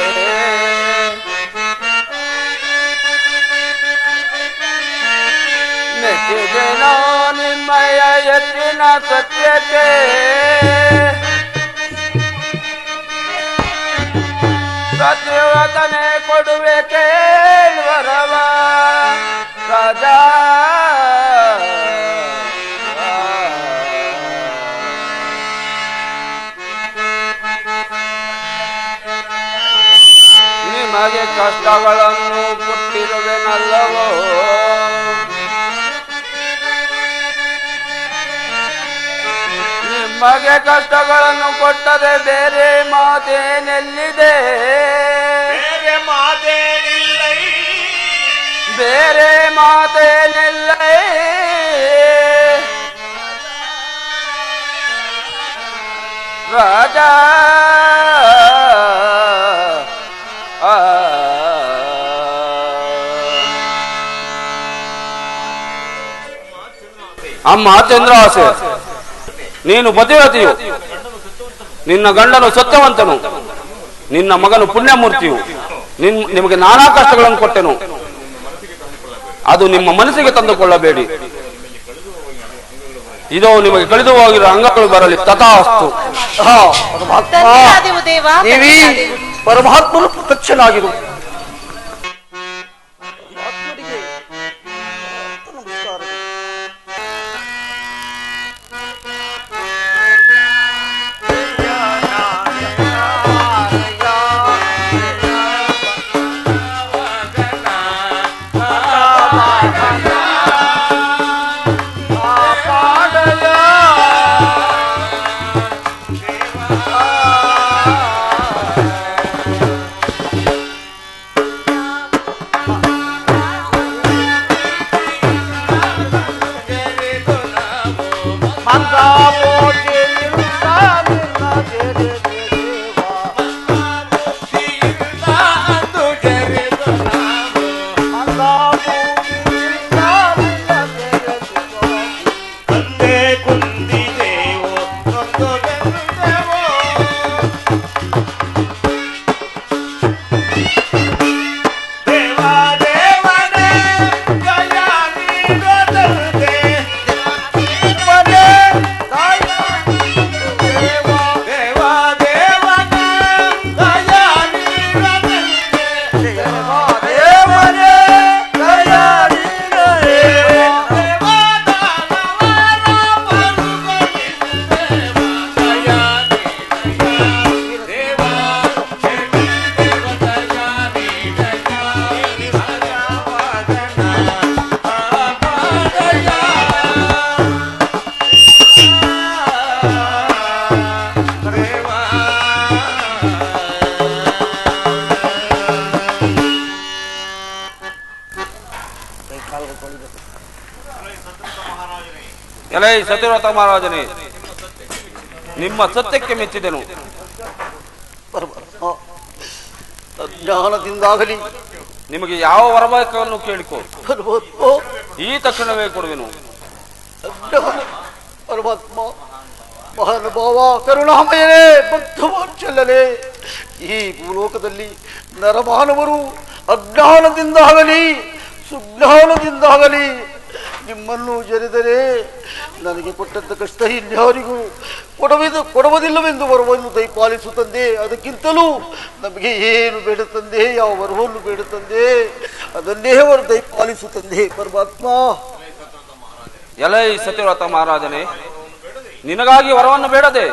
ಮೆಚ್ಚಿದೆನೋ ನಿರ್ಮಯ ಯತ್ನಿನ ಸತ್ಯಕ್ಕೆ, ಸತ್ಯವತನೆ ಕೊಡುವೆ ಕೇಳುವರವ ರಾಜ. ನಿಮಗೆ ಕಷ್ಟಗಳನ್ನು ಕೊಟ್ಟಿರುವೆನಲ್ಲವೋ, ನಿಮಗೆ ಕಷ್ಟಗಳನ್ನು ಕೊಟ್ಟರೆ ಬೇರೆ ಮಾತೇನೆಲ್ಲಿದೆ, ಬೇರೆ ಮಾತೇನಿಲ್ಲ, ಬೇರೆ ಮಾತೇನಿಲ್ಲ. ರಾಜ ಅಮ್ಮ ಚಂದ್ರಾಸೆ, ನೀನು ಪತಿವ್ರತಿಯು, ನಿನ್ನ ಗಂಡನು ಸತ್ಯವಂತನು, ನಿನ್ನ ಮಗನು ಪುಣ್ಯಮೂರ್ತಿಯು. ನಿಮಗೆ ನಾನಾ ಕಷ್ಟಗಳನ್ನು ಕೊಟ್ಟೆನು, ಅದು ನಿಮ್ಮ ಮನಸ್ಸಿಗೆ ತಂದುಕೊಳ್ಳಬೇಡಿ. ಇದೋ ನಿಮಗೆ ಕಳೆದು ಹೋಗಿರೋ ಅಂಗಗಳು ಬರಲಿ. ತಥಾಸ್ತು. ದೇವಿ ಪರಮಾತ್ಮನು ಪ್ರತ್ಯಕ್ಷನಾಗಿರು. ಎಲೈ ಸತ್ಯವ್ರತ ಮಹಾರಾಜನೇ, ನಿಮ್ಮ ಸತ್ಯಕ್ಕೆ ಮೆಚ್ಚಿದೆನು. ಜ್ಞಾನದಿಂದಾಗಲಿ ನಿಮಗೆ ಯಾವ ವರಬೇಕನ್ನು ಕೇಳಿಕೋ, ಈ ತಕ್ಷಣವೇ ಕೊಡುವೆನು. ಪರಮಾತ್ಮ ಮಹಾನುಭಾವ ಕರುಣಾಮಯನೇ, ಭಕ್ತವಾತ್ಸಲ್ಯನೇ, ಈ ಭೂಲೋಕದಲ್ಲಿ ನರಮಾನವರು ಅಜ್ಞಾನದಿಂದಾಗಲಿ ಸುಜ್ಞಾನದಿಂದಾಗಲಿ ನಿಮ್ಮನ್ನು ಜರಿದರೆ ನನಗೆ ಕೊಟ್ಟಂತ ಕಷ್ಟ ಇನ್ಯಾರಿಗೂ ಕೊಡುವುದಿಲ್ಲವೆಂದು ವರವನ್ನು ದಯಪಾಲಿಸು ತಂದೆ. ಅದಕ್ಕಿಂತಲೂ ನಮಗೆ ಏನು ಬೇಡ ತಂದೆ, ಯಾವ ವರವನ್ನು ಬೇಡ ತಂದೆ, ಅದನ್ನೇ ಅವರು ದಯಪಾಲಿಸು ತಂದೆ. ಪರಮಾತ್ಮ ಎಲೈ ಸತ್ಯವ್ರತ ಮಹಾರಾಜನೇ, ನಿನಗಾಗಿ ವರವನ್ನು ಬೇಡದೆ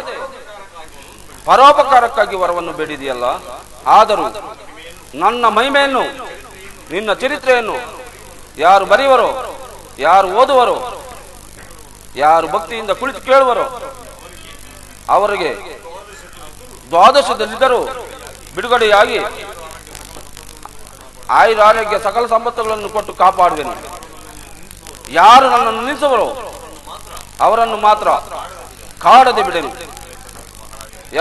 ಪರೋಪಕಾರಕ್ಕಾಗಿ ವರವನ್ನು ಬೇಡಿದೆಯಲ್ಲ. ಆದರೂ ನನ್ನ ಮಹಿಮೆಯನ್ನು, ನಿನ್ನ ಚರಿತ್ರೆಯನ್ನು ಯಾರು ಬರೆಯುವರೋ, ಯಾರು ಓದುವರೋ, ಯಾರು ಭಕ್ತಿಯಿಂದ ಕುಳಿತು ಕೇಳುವರೋ ಅವರಿಗೆ ದ್ವಾದಶದಲ್ಲಿದ್ದರೂ ಬಿಡುಗಡೆಯಾಗಿ ಆಯುರಾರೋಗ್ಯ ಸಕಲ ಸಂಪತ್ತುಗಳನ್ನು ಕೊಟ್ಟು ಕಾಪಾಡುವೆನು. ಯಾರು ನನ್ನನ್ನು ನಿಲ್ಲಿಸುವರೋ ಅವರನ್ನು ಮಾತ್ರ ಕಾಡದೆ ಬಿಡೆನು.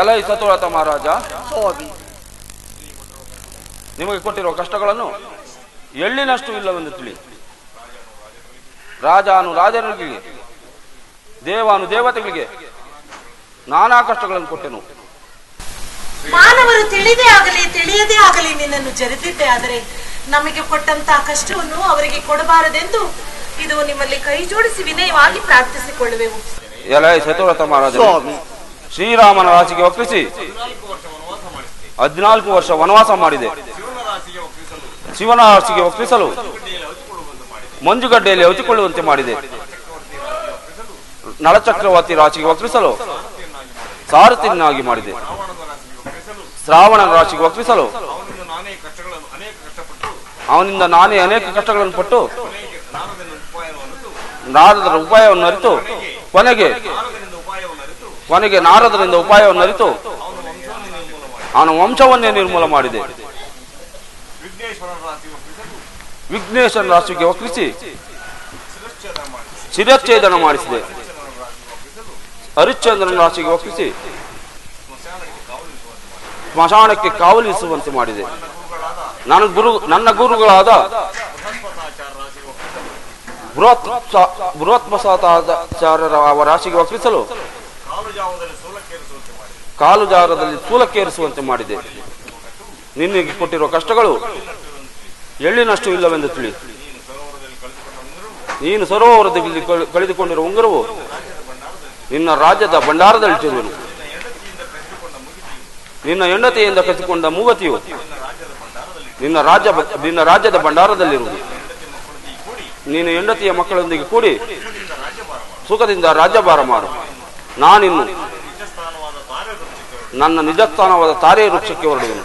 ಎಲೈ ಸತ್ಯವ್ರತ ಮಹಾರಾಜ, ನಿಮಗೆ ಕೊಟ್ಟಿರುವ ಕಷ್ಟಗಳನ್ನು ಎಳ್ಳಿನಷ್ಟು ಇಲ್ಲವೆಂದು ತಿಳಿ. ರಾಜಾನುರಾಜರಿಗೆ, ದೇವಾನುದೇವತೆಗಳಿಗೆ ನಾನಾ ಕಷ್ಟಗಳನ್ನು ಕೊಟ್ಟೆನು. ಮಾನವರು ತಿಳಿದೇ ಆಗಲಿ ತಿಳಿಯದೇ ಆಗಲಿ ನಿನ್ನನ್ನು ಜರಿದಿದ್ದೆ, ಆದರೆ ನಮಗೆ ಕೊಟ್ಟಂತಹ ಕಷ್ಟವನ್ನು ಅವರಿಗೆ ಕೊಡಬಾರದೆಂದು ಇದು ನಿಮ್ಮಲ್ಲಿ ಕೈ ಜೋಡಿಸಿ ವಿನಯವಾಗಿ ಪ್ರಾರ್ಥಿಸಿಕೊಳ್ಳುವೆವು. ಎಲೆ ಶತವ್ರತ ಮಹಾರಾಜ, ಶ್ರೀರಾಮನ ರಾಶಿಗೆ ಒಪ್ಪಿಸಿ 14 ವರ್ಷ ವನವಾಸ ಮಾಡಿದೆ. ಶಿವನ ರಾಶಿಗೆ ಒಪ್ಪಿಸಲು ಮಂಜುಗಡ್ಡೆಯಲ್ಲಿ ಔಚಿಕೊಳ್ಳುವಂತೆ ಮಾಡಿದೆ. ನಳಚಕ್ರವರ್ತಿ ರಾಶಿಗೆ ಒಪ್ಪಿಸಲು ಸಾರಥಿಯನ್ನಾಗಿ ಮಾಡಿದೆ. ಶ್ರಾವಣ ರಾಶಿಗೆ ಒಪ್ಪಿಸಲು ಅವನಿಂದ ನಾನೇ ಅನೇಕ ಕಷ್ಟಗಳನ್ನು ಪಟ್ಟು ನಾರದರ ಉಪಾಯವನ್ನು ಅರಿತು ಕೊನೆಗೆ ನಾರದರಿಂದ ಉಪಾಯವನ್ನು ಅರಿತು ಅವನ ವಂಶವನ್ನೇ ನಿರ್ಮೂಲ ಮಾಡಿದೆ. ವಿಘ್ನೇಶ್ವರನ ರಾಶಿಗೆ ಒಪ್ಪಿಸಿ ಶಿರಚ್ಛೇದನ ಮಾಡಿಸಿದೆ. ಹರಿಶ್ಚಂದ್ರನ ರಾಶಿಗೆ ಒಪ್ಪಿಸಿ ಸ್ಮಶಾನಕ್ಕೆ ಕಾವಲಿಸುವಂತೆ ಮಾಡಿದೆ. ನನ್ನ ಗುರುಗಳಾದ ಬೃಹತ್ಮಸಾಚಾರ್ಯರ ರಾಶಿಗೆ ಒಪ್ಪಿಸಲು ಕಾಲುಜಾರದಲ್ಲಿ ಸೂಲಕ್ಕೇರಿಸುವಂತೆ ಮಾಡಿದೆ. ನಿನಗೆ ಕೊಟ್ಟಿರುವ ಕಷ್ಟಗಳು ಎಳ್ಳಿನಷ್ಟು ಇಲ್ಲವೆಂದು ತಿಳಿ. ನೀನು ಸರೋವರದಲ್ಲಿ ಕಳೆದುಕೊಂಡಿರುವ ಉಂಗುರವು ನಿನ್ನ ರಾಜ್ಯದ ಭಂಡಾರದಲ್ಲಿಟ್ಟಿರುವನು. ನಿನ್ನ ಹೆಂಡತಿಯಿಂದ ಕಸಿಕೊಂಡ ಮೂಗತಿಯು ನಿನ್ನ ರಾಜ್ಯದ ಭಂಡಾರದಲ್ಲಿರುವುದು. ನೀನು ಹೆಂಡತಿಯ ಮಕ್ಕಳೊಂದಿಗೆ ಕೂಡಿ ಸುಖದಿಂದ ರಾಜ್ಯಭಾರ ಮಾಡು. ನಾನಿನ್ನು ನನ್ನ ನಿಜಸ್ಥಾನವಾದ ತಾರೆ ವೃಕ್ಷಕ್ಕೆ ಹೊರಡುವೆನು.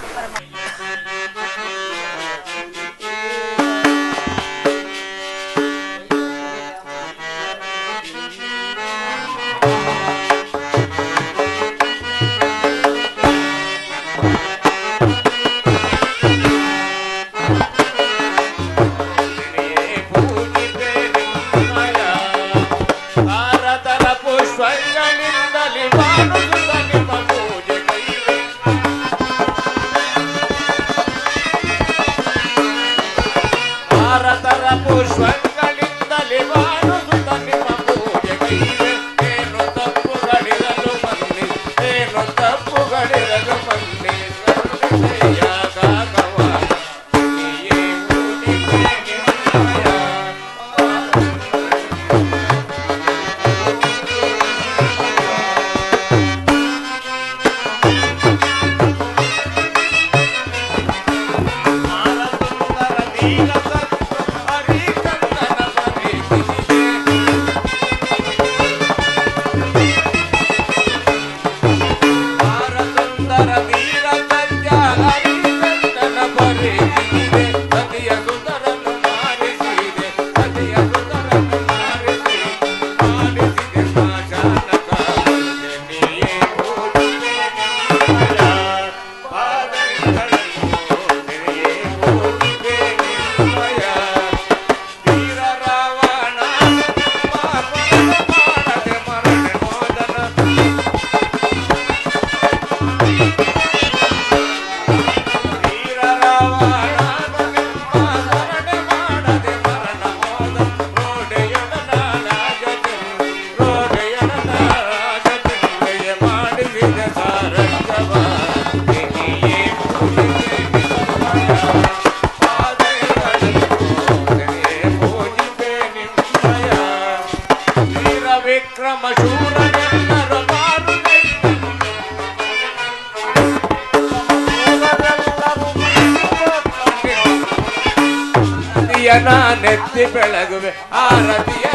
ನೆತ್ತಿ ಬೆಳಗುವೆ ಆರತಿಯ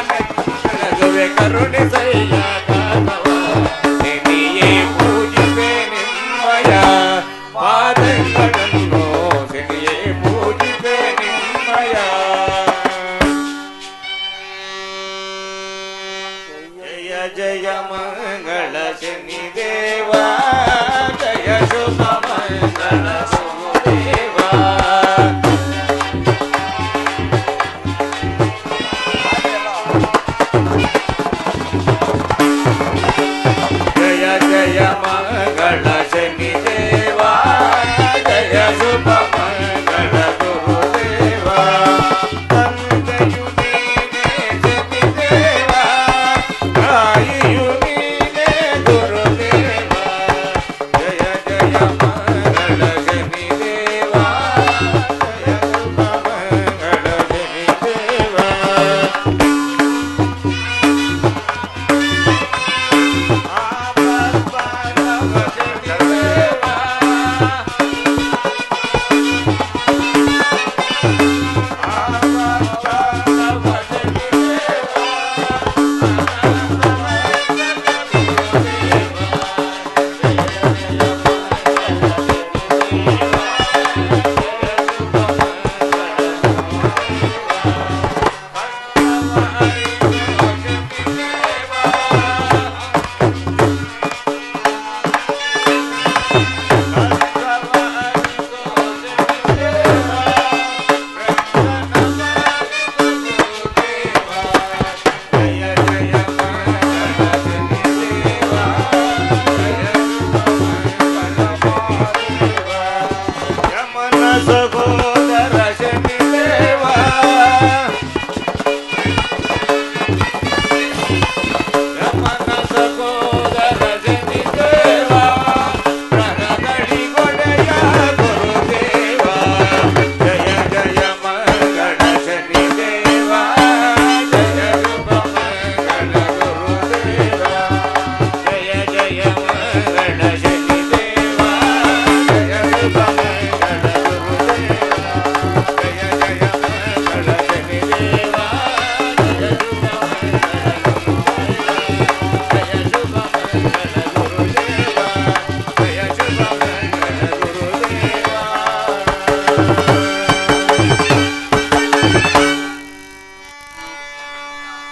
ನೆತ್ತಿ ಬೆಳಗುವೆ ಕರುಣಿಸಯ್ಯ ನೀಯೇ ಪೂಜಿಸೆ ನಿಮ್ಮಯ ಪಾದಗಳನ್ನು ನೀಯೇ ಪೂಜಿಸೆ ನಿಮ್ಮಯ. ಜಯ ಜಯ ಮಂಗಳ ಶನಿ ದೇವ ಜಯ ಶುಭ ಮಂಗಳ ಸುದೇವ.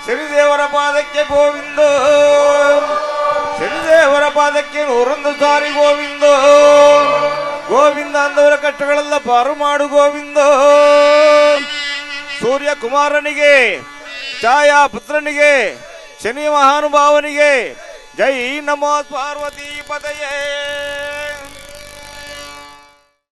ಶನಿದೇವರ ಪಾದಕ್ಕೆ ಗೋವಿಂದ, ಶನಿದೇವರ ಪಾದಕ್ಕೆ 101 ಸಾರಿ ಗೋವಿಂದ. ಗೋವಿಂದ ಅಂದವರ ಕಷ್ಟಗಳೆಲ್ಲ ಪಾರು ಮಾಡು ಗೋವಿಂದ. ಸೂರ್ಯ ಕುಮಾರನಿಗೆ, ಛಾಯಾ ಪುತ್ರನಿಗೆ, ಶನಿ ಮಹಾನುಭಾವನಿಗೆ ಜೈ ನಮೋ ಪಾರ್ವತಿ ಪದಯೇ.